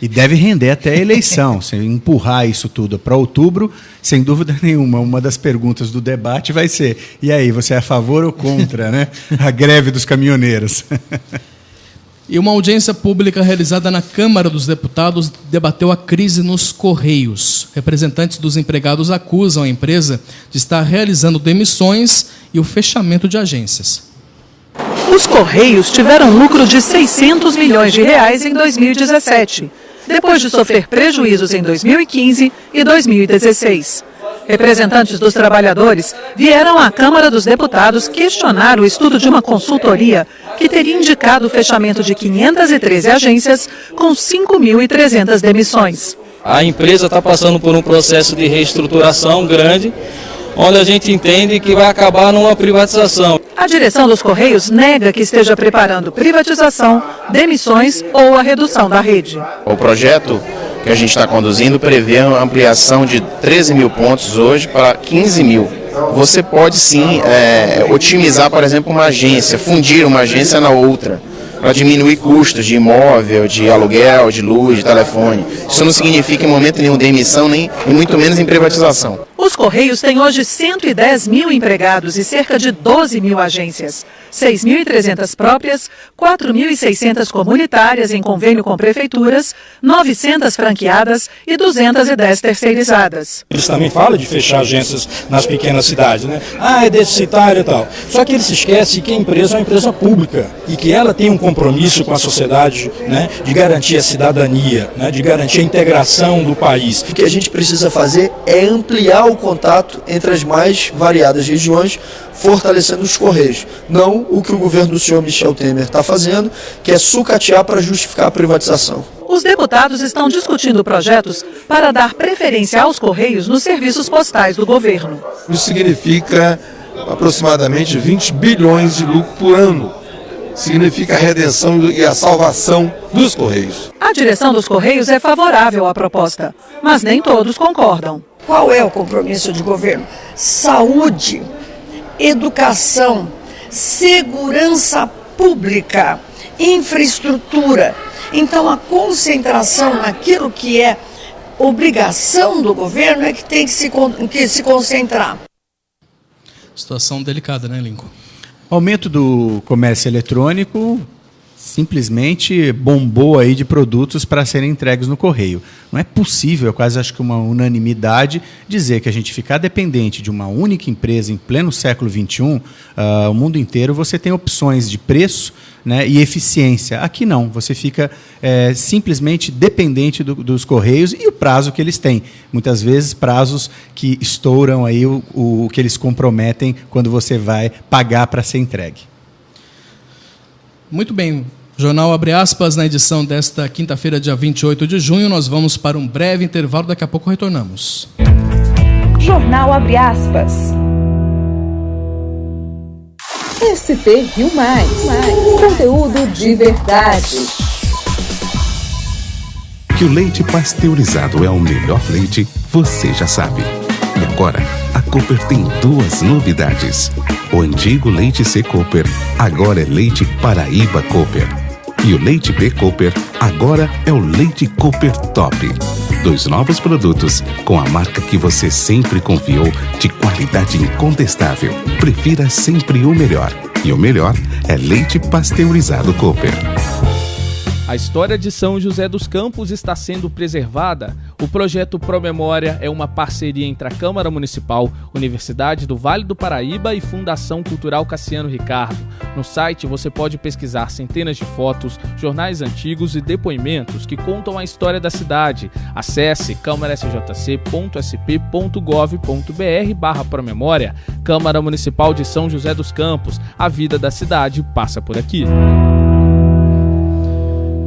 E deve render até a eleição. Se empurrar isso tudo para outubro, sem dúvida nenhuma, uma das perguntas do debate vai ser: e aí, você é a favor ou contra, né? A greve dos caminhoneiros? E uma audiência pública realizada na Câmara dos Deputados debateu a crise nos Correios. Representantes dos empregados acusam a empresa de estar realizando demissões e o fechamento de agências. Os Correios tiveram lucro de 600 milhões de reais em 2017, depois de sofrer prejuízos em 2015 e 2016. Representantes dos trabalhadores vieram à Câmara dos Deputados questionar o estudo de uma consultoria que teria indicado o fechamento de 513 agências com 5.300 demissões. A empresa está passando por um processo de reestruturação grande, onde a gente entende que vai acabar numa privatização. A direção dos Correios nega que esteja preparando privatização, demissões ou a redução da rede. O projeto que a gente está conduzindo prevê a ampliação de 13 mil pontos hoje para 15 mil. Você pode sim otimizar, por exemplo, uma agência, fundir uma agência na outra, para diminuir custos de imóvel, de aluguel, de luz, de telefone. Isso não significa em momento nenhum demissão, nem e muito menos em privatização. Os Correios têm hoje 110 mil empregados e cerca de 12 mil agências. 6.300 próprias, 4.600 comunitárias em convênio com prefeituras, 900 franqueadas e 210 terceirizadas. Eles também falam de fechar agências nas pequenas cidades, né? É deficitário e tal. Só que eles se esquecem que a empresa é uma empresa pública e que ela tem um compromisso com a sociedade, né, de garantir a cidadania, né, de garantir a integração do país. O que a gente precisa fazer é ampliar o contato entre as mais variadas regiões, fortalecendo os Correios. Não o que o governo do senhor Michel Temer está fazendo, que é sucatear para justificar a privatização. Os deputados estão discutindo projetos para dar preferência aos Correios nos serviços postais do governo. Isso significa aproximadamente 20 bilhões de lucro por ano. Significa a redenção e a salvação dos Correios. A direção dos Correios é favorável à proposta, mas nem todos concordam. Qual é o compromisso de governo? Saúde, educação, segurança pública, infraestrutura. Então, a concentração naquilo que é obrigação do governo é que tem que se concentrar. Situação delicada, né, Lincoln? Aumento do comércio eletrônico simplesmente bombou aí de produtos para serem entregues no correio. Não é possível, eu quase acho que uma unanimidade, dizer que a gente ficar dependente de uma única empresa em pleno século XXI, o mundo inteiro você tem opções de preço, né, e eficiência. Aqui não, você fica simplesmente dependente dos Correios e o prazo que eles têm. Muitas vezes prazos que estouram aí o que eles comprometem quando você vai pagar para ser entregue. Muito bem, Jornal Abre Aspas, na edição desta quinta-feira, dia 28 de junho, nós vamos para um breve intervalo, daqui a pouco retornamos. Jornal Abre Aspas. SP Rio Mais. Conteúdo de verdade. Que o leite pasteurizado é o melhor leite, você já sabe. E agora, a Cooper tem duas novidades. O antigo leite C Cooper agora é leite Paraíba Cooper. E o leite B Cooper agora é o leite Cooper Top. 2 novos produtos com a marca que você sempre confiou, de qualidade qualidade incontestável. Prefira sempre o melhor. E o melhor é leite pasteurizado Cooper. A história de São José dos Campos está sendo preservada. O projeto Promemória é uma parceria entre a Câmara Municipal, Universidade do Vale do Paraíba e Fundação Cultural Cassiano Ricardo. No site você pode pesquisar centenas de fotos, jornais antigos e depoimentos que contam a história da cidade. Acesse câmarasjc.sp.gov.br/promemória. Câmara Municipal de São José dos Campos. A vida da cidade passa por aqui.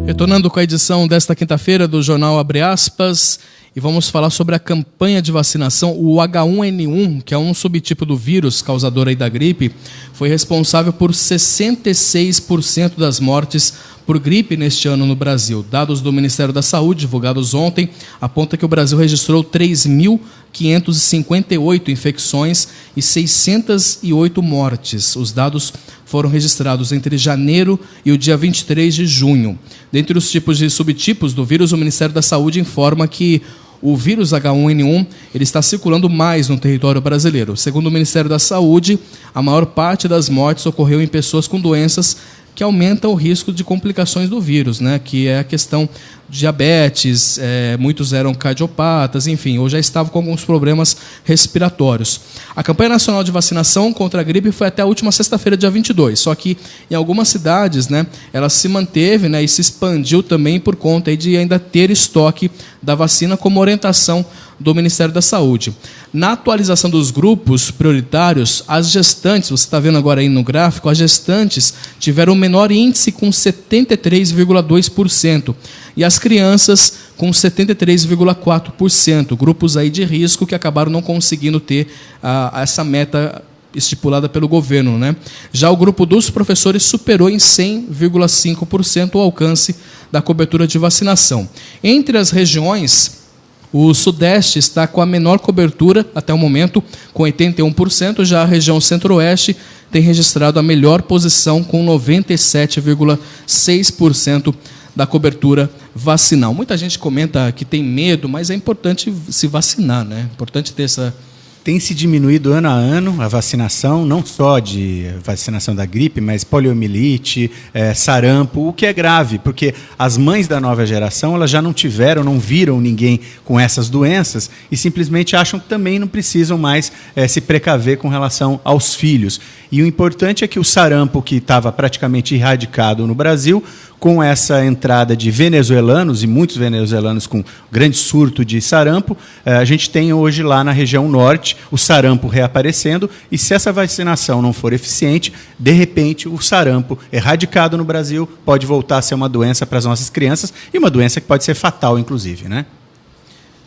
Retornando com a edição desta quinta-feira do Jornal Abre Aspas, e vamos falar sobre a campanha de vacinação. O H1N1, que é um subtipo do vírus causador aí da gripe, foi responsável por 66% das mortes por gripe neste ano no Brasil. Dados do Ministério da Saúde, divulgados ontem, apontam que o Brasil registrou 3.558 infecções e 608 mortes. Os dados foram registrados entre janeiro e o dia 23 de junho. Dentre os tipos e subtipos do vírus, o Ministério da Saúde informa que o vírus H1N1 ele está circulando mais no território brasileiro. Segundo o Ministério da Saúde, a maior parte das mortes ocorreu em pessoas com doenças que aumentam o risco de complicações do vírus, né? Que é a questão de diabetes, muitos eram cardiopatas, enfim, ou já estavam com alguns problemas respiratórios. A campanha nacional de vacinação contra a gripe foi até a última sexta-feira, dia 22, só que em algumas cidades, né, ela se manteve, né, e se expandiu também por conta aí de ainda ter estoque da vacina como orientação do Ministério da Saúde. Na atualização dos grupos prioritários, as gestantes, você está vendo agora aí no gráfico, as gestantes tiveram o menor índice com 73,2%. E as crianças com 73,4%, grupos aí de risco que acabaram não conseguindo ter essa meta estipulada pelo governo, né? Já o grupo dos professores superou em 100,5% o alcance da cobertura de vacinação. Entre as regiões, o Sudeste está com a menor cobertura até o momento, com 81%, já a região Centro-Oeste tem registrado a melhor posição, com 97,6% da cobertura vacinal. Muita gente comenta que tem medo, mas é importante se vacinar, né? É importante ter essa... Tem se diminuído ano a ano a vacinação, não só de vacinação da gripe, mas poliomielite, sarampo, o que é grave, porque as mães da nova geração elas já não viram ninguém com essas doenças e simplesmente acham que também não precisam mais se precaver com relação aos filhos. E o importante é que o sarampo, que estava praticamente erradicado no Brasil, com essa entrada de venezuelanos, e muitos venezuelanos com grande surto de sarampo, a gente tem hoje lá na região norte o sarampo reaparecendo, e se essa vacinação não for eficiente, de repente o sarampo erradicado no Brasil pode voltar a ser uma doença para as nossas crianças, e uma doença que pode ser fatal, inclusive, né?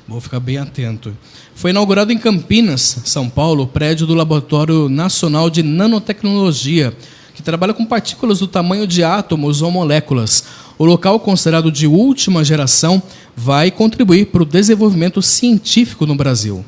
Vou ficar bem atento. Foi inaugurado em Campinas, São Paulo, o prédio do Laboratório Nacional de Nanotecnologia, que trabalha com partículas do tamanho de átomos ou moléculas. O local, considerado de última geração, vai contribuir para o desenvolvimento científico no Brasil.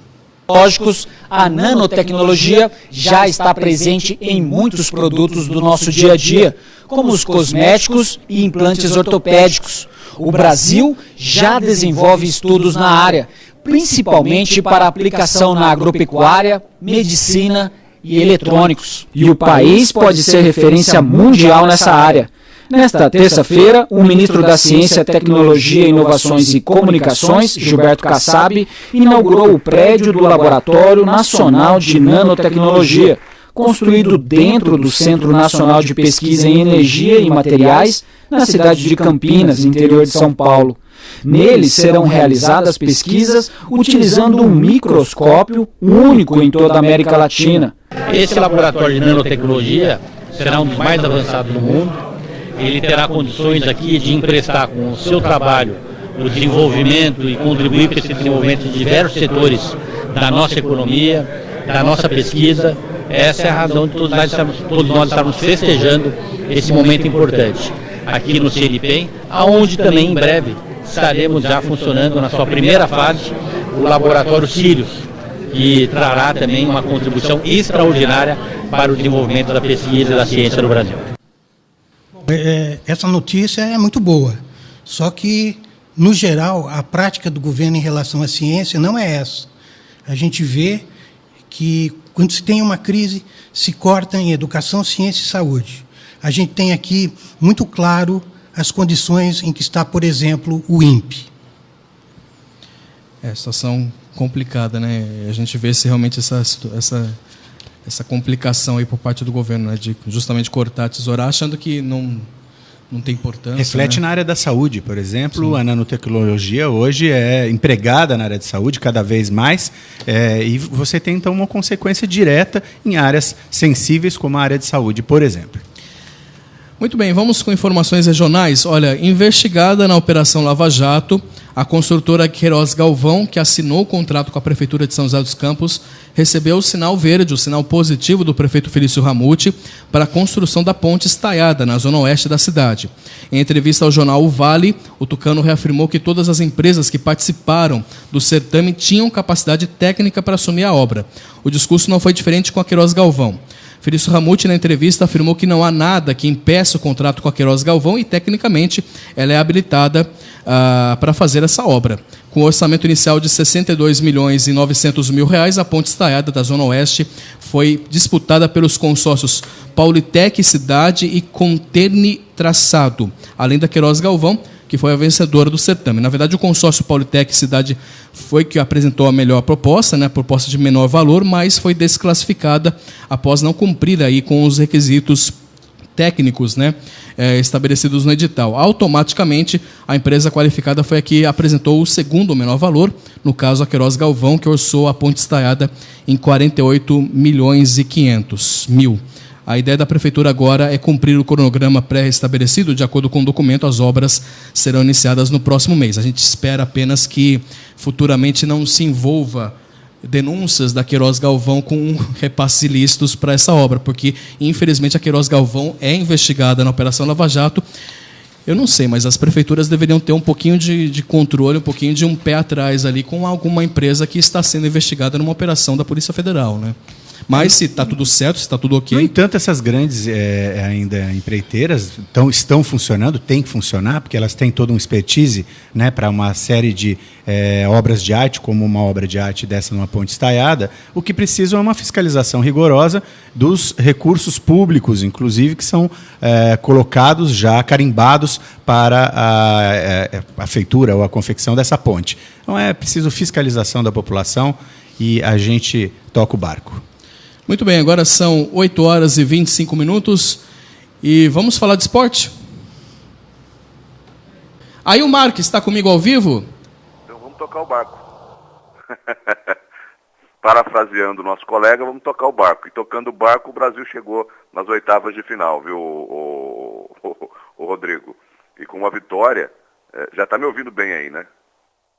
A nanotecnologia já está presente em muitos produtos do nosso dia a dia, como os cosméticos e implantes ortopédicos. O Brasil já desenvolve estudos na área, principalmente para aplicação na agropecuária, medicina e eletrônicos. E o país pode ser referência mundial nessa área. Nesta terça-feira, o ministro da Ciência, Tecnologia, Inovações e Comunicações, Gilberto Kassab, inaugurou o prédio do Laboratório Nacional de Nanotecnologia, construído dentro do Centro Nacional de Pesquisa em Energia e Materiais, na cidade de Campinas, interior de São Paulo. Nele serão realizadas pesquisas utilizando um microscópio único em toda a América Latina. Esse laboratório de nanotecnologia será um dos mais avançados do mundo. Ele terá condições aqui de emprestar com o seu trabalho o desenvolvimento e contribuir para esse desenvolvimento de diversos setores da nossa economia, da nossa pesquisa. Essa é a razão de todos nós estarmos festejando esse momento importante aqui no CNPEM, aonde também em breve estaremos já funcionando na sua primeira fase o Laboratório Sirius, que trará também uma contribuição extraordinária para o desenvolvimento da pesquisa e da ciência no Brasil. Essa notícia é muito boa, só que, no geral, a prática do governo em relação à ciência não é essa. A gente vê que Quando se tem uma crise, se corta em educação, ciência e saúde. A gente tem aqui muito claro as condições em que está, por exemplo, o INPE. É, situação complicada, né? A gente vê se realmente essa complicação aí por parte do governo, né? De justamente cortar, tesourar, achando que não tem importância. Reflete, né? Na área da saúde, por exemplo. Sim. A nanotecnologia hoje é empregada na área de saúde cada vez mais, e você tem, então, uma consequência direta em áreas sensíveis como a área de saúde, por exemplo. Muito bem, vamos com informações regionais. Olha, investigada na Operação Lava Jato, a construtora Queiroz Galvão, que assinou o contrato com a Prefeitura de São José dos Campos, recebeu o sinal verde, o sinal positivo do prefeito Felício Ramute para a construção da ponte estaiada na zona oeste da cidade. Em entrevista ao jornal O Vale, o tucano reafirmou que todas as empresas que participaram do certame tinham capacidade técnica para assumir a obra. O discurso não foi diferente com a Queiroz Galvão. Felício Ramute, na entrevista, afirmou que não há nada que impeça o contrato com a Queiroz Galvão e, tecnicamente, ela é habilitada para fazer essa obra. Com um orçamento inicial de R$ 62.900.000, a ponte estaiada da Zona Oeste foi disputada pelos consórcios Paulitec Cidade e Conterne Traçado, além da Queiroz Galvão, que foi a vencedora do certame. Na verdade, o consórcio Paulitec Cidade foi que apresentou a melhor proposta, né, a proposta de menor valor, mas foi desclassificada após não cumprir aí com os requisitos técnicos, né, estabelecidos no edital. Automaticamente, a empresa qualificada foi a que apresentou o segundo menor valor, no caso a Queiroz Galvão, que orçou a ponte estaiada em R$ 48.500.000. A ideia da Prefeitura agora é cumprir o cronograma pré-estabelecido. De acordo com o documento, as obras serão iniciadas no próximo mês. A gente espera apenas que futuramente não se envolva denúncias da Queiroz Galvão com repasses ilícitos para essa obra, porque, infelizmente, a Queiroz Galvão é investigada na Operação Lava Jato. Eu não sei, mas as prefeituras deveriam ter um pouquinho de controle, um pouquinho de um pé atrás ali com alguma empresa que está sendo investigada numa operação da Polícia Federal, né? Mas se está tudo certo, se está tudo ok... No entanto, essas grandes ainda empreiteiras estão funcionando, têm que funcionar, porque elas têm toda uma expertise, né, para uma série de obras de arte, como uma obra de arte dessa numa ponte estaiada. O que precisam é uma fiscalização rigorosa dos recursos públicos, inclusive, que são colocados já, carimbados para a feitura ou a confecção dessa ponte. Então é preciso fiscalização da população e a gente toca o barco. Muito bem, agora são 8h25 e vamos falar de esporte? Aí o Marques está comigo ao vivo? Então vamos tocar o barco. Parafraseando o nosso colega, vamos tocar o barco. E tocando o barco, o Brasil chegou nas oitavas de final, viu, o Rodrigo? E com uma vitória, já está me ouvindo bem aí, né?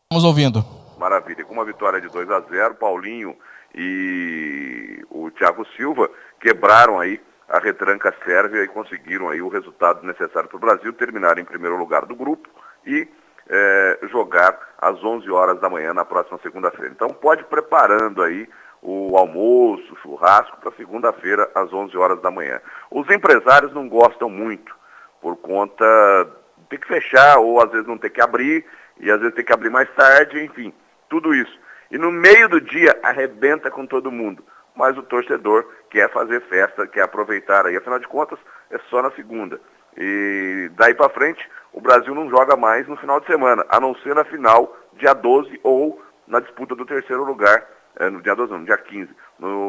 Estamos ouvindo. Maravilha. Com uma vitória de 2-0, Paulinho e o Thiago Silva quebraram aí a retranca sérvia e conseguiram aí o resultado necessário para o Brasil terminar em primeiro lugar do grupo e jogar às 11 horas da manhã na próxima segunda-feira. Então pode ir preparando aí o almoço, o churrasco para segunda-feira às 11 horas da manhã. Os empresários não gostam muito por conta de ter que fechar ou às vezes não ter que abrir e às vezes ter que abrir mais tarde, enfim, tudo isso. E no meio do dia arrebenta com todo mundo. Mas o torcedor quer fazer festa, quer aproveitar aí. Afinal de contas, é só na segunda. E daí para frente, o Brasil não joga mais no final de semana, a não ser na final, dia 12, ou na disputa do terceiro lugar, no dia 12 não, no dia 15,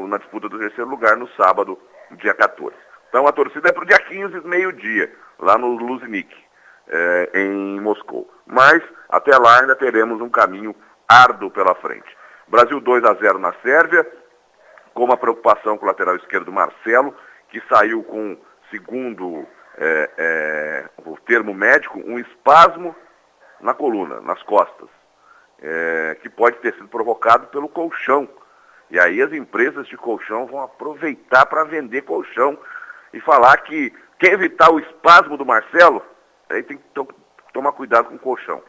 na disputa do terceiro lugar, no sábado, dia 14. Então a torcida é para o dia 15, meio-dia, lá no Luzhniki, em Moscou. Mas, até lá, ainda teremos um caminho árduo pela frente. Brasil 2-0 na Sérvia, com uma preocupação com o lateral esquerdo Marcelo, que saiu com, segundo o termo médico, um espasmo na coluna, nas costas, que pode ter sido provocado pelo colchão. E aí as empresas de colchão vão aproveitar para vender colchão e falar que quer evitar o espasmo do Marcelo, aí tem que tomar cuidado com o colchão.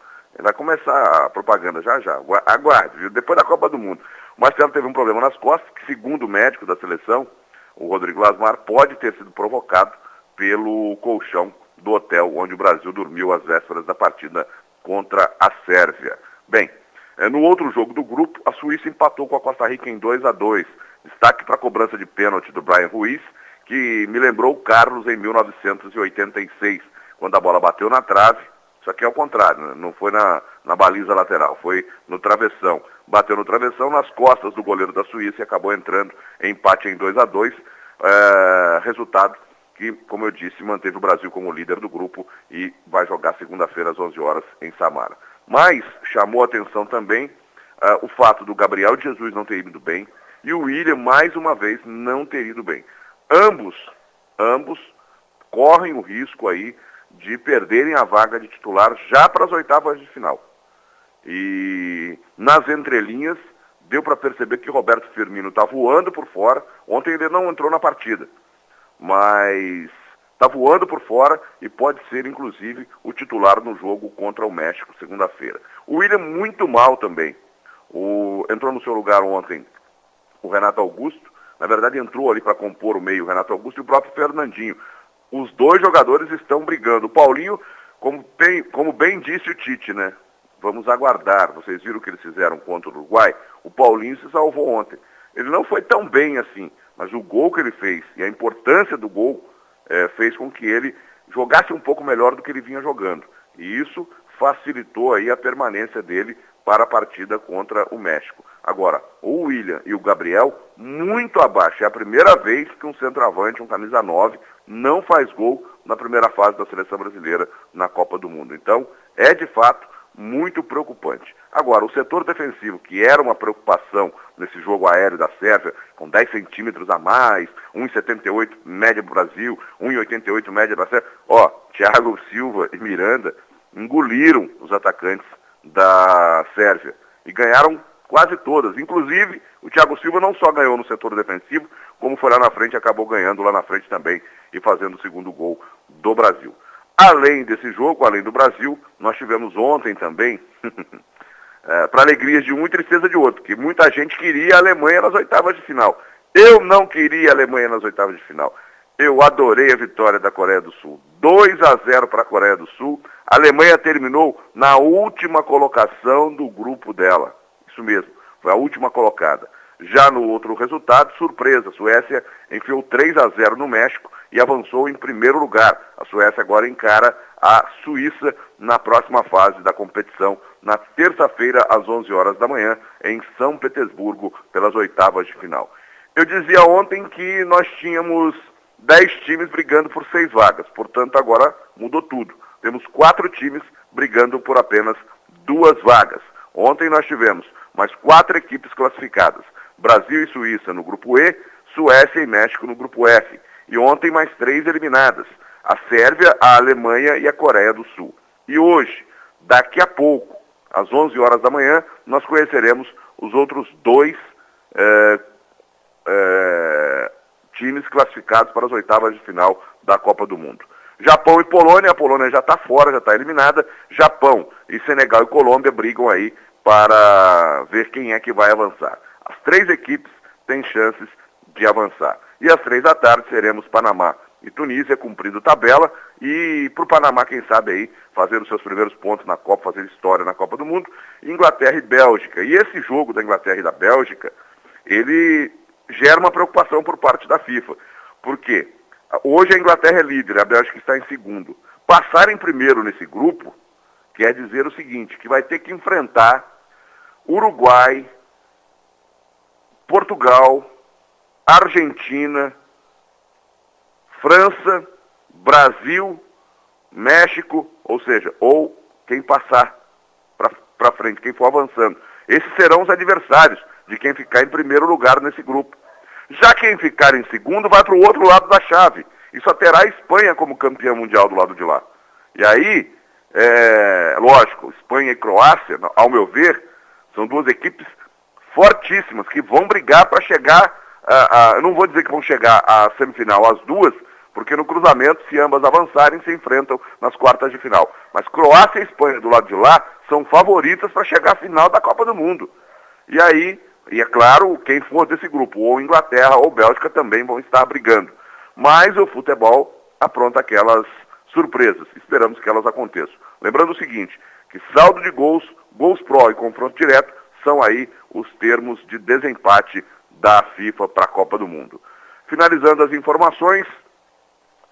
Vai começar a propaganda já. Aguarde, viu? Depois da Copa do Mundo. O Marcelo teve um problema nas costas, que segundo o médico da seleção, o Rodrigo Lasmar, pode ter sido provocado pelo colchão do hotel onde o Brasil dormiu às vésperas da partida contra a Sérvia. Bem, no outro jogo do grupo, a Suíça empatou com a Costa Rica em 2-2. Destaque para a cobrança de pênalti do Brian Ruiz, que me lembrou o Carlos em 1986, quando a bola bateu na trave. Isso aqui é o contrário, né? Não foi na baliza lateral, foi no travessão. Bateu no travessão nas costas do goleiro da Suíça e acabou entrando em empate em 2-2. Resultado que, como eu disse, manteve o Brasil como líder do grupo e vai jogar segunda-feira às 11 horas em Samara. Mas chamou a atenção também o fato do Gabriel Jesus não ter ido bem e o William, mais uma vez, não ter ido bem. Ambos correm o risco aí de perderem a vaga de titular já para as oitavas de final. E nas entrelinhas deu para perceber que Roberto Firmino está voando por fora. Ontem ele não entrou na partida, mas está voando por fora e pode ser, inclusive, o titular no jogo contra o México, segunda-feira. O William muito mal também. Entrou no seu lugar ontem o Renato Augusto. Na verdade, entrou ali para compor o meio o Renato Augusto e o próprio Fernandinho. Os dois jogadores estão brigando. O Paulinho, como bem disse o Tite, né? Vamos aguardar. Vocês viram o que eles fizeram contra o Uruguai? O Paulinho se salvou ontem. Ele não foi tão bem assim, mas o gol que ele fez e a importância do gol fez com que ele jogasse um pouco melhor do que ele vinha jogando. E isso facilitou aí a permanência dele para a partida contra o México. Agora, o William e o Gabriel, muito abaixo. É a primeira vez que um centroavante, um camisa 9, não faz gol na primeira fase da seleção brasileira na Copa do Mundo. Então, é de fato muito preocupante. Agora, o setor defensivo, que era uma preocupação nesse jogo aéreo da Sérvia, com 10 centímetros a mais, 1,78 média do Brasil, 1,88 média da Sérvia, Thiago Silva e Miranda engoliram os atacantes da Sérvia e ganharam quase todas. Inclusive, o Thiago Silva não só ganhou no setor defensivo, como foi lá na frente, acabou ganhando lá na frente também e fazendo o segundo gol do Brasil. Além desse jogo, além do Brasil, nós tivemos ontem também, para alegria de um e tristeza de outro, que muita gente queria a Alemanha nas oitavas de final. Eu não queria a Alemanha nas oitavas de final. Eu adorei a vitória da Coreia do Sul. 2-0 para a Coreia do Sul. A Alemanha terminou na última colocação do grupo dela. Isso mesmo, foi a última colocada. Já no outro resultado, surpresa, a Suécia enfiou 3-0 no México e avançou em primeiro lugar. A Suécia agora encara a Suíça na próxima fase da competição, na terça-feira, às 11 horas da manhã, em São Petersburgo, pelas oitavas de final. Eu dizia ontem que nós tínhamos 10 times brigando por 6 vagas, portanto agora mudou tudo. Temos 4 times brigando por apenas 2 vagas. Ontem nós tivemos mais 4 equipes classificadas. Brasil e Suíça no grupo E, Suécia e México no grupo F. E ontem mais 3 eliminadas. A Sérvia, a Alemanha e a Coreia do Sul. E hoje, daqui a pouco, às 11 horas da manhã, nós conheceremos os outros 2 times classificados para as oitavas de final da Copa do Mundo. Japão e Polônia, a Polônia já está fora, já está eliminada. Japão e Senegal e Colômbia brigam aí para ver quem é que vai avançar. As 3 equipes têm chances de avançar. E às 3 da tarde seremos Panamá e Tunísia cumprindo tabela e para o Panamá, quem sabe aí, fazer os seus primeiros pontos na Copa, fazer história na Copa do Mundo, Inglaterra e Bélgica. E esse jogo da Inglaterra e da Bélgica, ele gera uma preocupação por parte da FIFA. Por quê? Hoje a Inglaterra é líder, a Bélgica está em segundo. Passar em primeiro nesse grupo quer dizer o seguinte, que vai ter que enfrentar Uruguai, Portugal, Argentina, França, Brasil, México, ou seja, ou quem passar para frente, quem for avançando. Esses serão os adversários de quem ficar em primeiro lugar nesse grupo. Já quem ficar em segundo vai para o outro lado da chave. E só terá a Espanha como campeã mundial do lado de lá. E aí, lógico, Espanha e Croácia, ao meu ver, são 2 equipes fortíssimas que vão brigar para chegar, eu não vou dizer que vão chegar à semifinal, as 2, porque no cruzamento, se ambas avançarem, se enfrentam nas quartas de final. Mas Croácia e Espanha do lado de lá são favoritas para chegar à final da Copa do Mundo. E aí, e é claro, quem for desse grupo, ou Inglaterra ou Bélgica, também vão estar brigando. Mas o futebol apronta aquelas surpresas. Esperamos que elas aconteçam. Lembrando o seguinte, que saldo de gols, gols pró e confronto direto, são aí os termos de desempate da FIFA para a Copa do Mundo. Finalizando as informações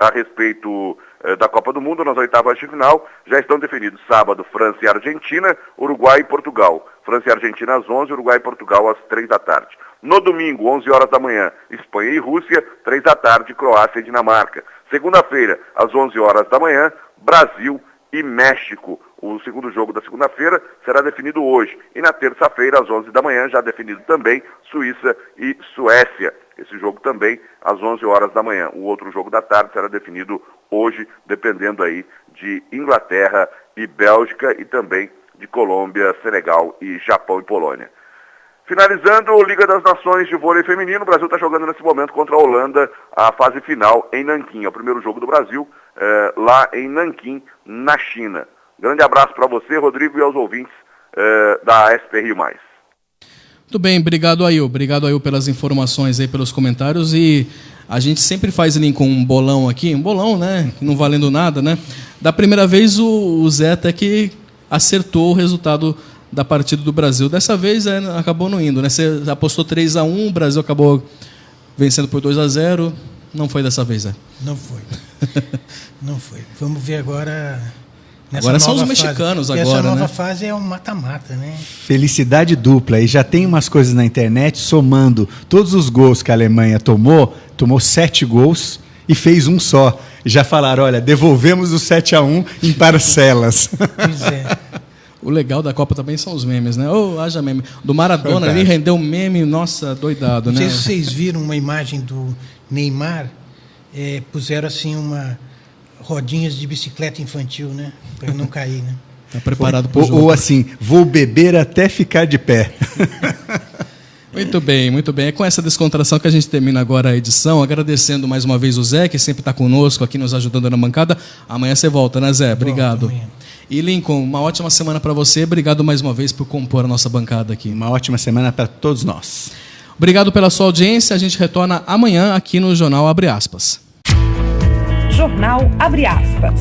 a respeito da Copa do Mundo, nas oitavas de final, já estão definidos sábado França e Argentina, Uruguai e Portugal. França e Argentina às 11, Uruguai e Portugal às 3 da tarde. No domingo, 11 horas da manhã, Espanha e Rússia, 3 da tarde, Croácia e Dinamarca. Segunda-feira, às 11 horas da manhã, Brasil e México. O segundo jogo da segunda-feira será definido hoje. E na terça-feira, às 11 da manhã, já definido também, Suíça e Suécia. Esse jogo também às 11 horas da manhã. O outro jogo da tarde será definido hoje, dependendo aí de Inglaterra e Bélgica e também de Colômbia, Senegal e Japão e Polônia. Finalizando, Liga das Nações de vôlei feminino, o Brasil está jogando nesse momento contra a Holanda a fase final em Nanquim. É o primeiro jogo do Brasil lá em Nanquim, na China. Grande abraço para você, Rodrigo, e aos ouvintes da SP Rio+. Muito bem, obrigado, Ail. Obrigado, Ail, pelas informações aí, pelos comentários. E a gente sempre faz ali com um bolão aqui, um bolão, né? Não valendo nada, né? Da primeira vez o Zé até que acertou o resultado da partida do Brasil. Dessa vez acabou não indo, né? Você apostou 3-1, o Brasil acabou vencendo por 2-0. Não foi dessa vez, Zé? Não foi. Não foi. Vamos ver agora. Agora são os mexicanos agora, essa nova né? fase é um mata-mata, né? Felicidade dupla. E já tem umas coisas na internet somando todos os gols que a Alemanha tomou 7 gols e fez um só. Já falaram, olha, devolvemos o 7-1 em parcelas. Pois é. O legal da Copa também são os memes, né? Haja meme. Do Maradona ali rendeu um meme, nossa, doidado, né? Não sei se vocês viram uma imagem do Neymar, puseram assim rodinhas de bicicleta infantil, né? Para não cair, né? Tá preparado para o jogo. Ou assim, vou beber até ficar de pé. Muito bem, muito bem. É com essa descontração que a gente termina agora a edição, agradecendo mais uma vez o Zé, que sempre está conosco aqui, nos ajudando na bancada. Amanhã você volta, né, Zé? Obrigado. Amanhã. E Lincoln, uma ótima semana para você. Obrigado mais uma vez por compor a nossa bancada aqui. Uma ótima semana para todos nós. Obrigado pela sua audiência. A gente retorna amanhã aqui no Jornal Abre Aspas. Jornal Abre Aspas.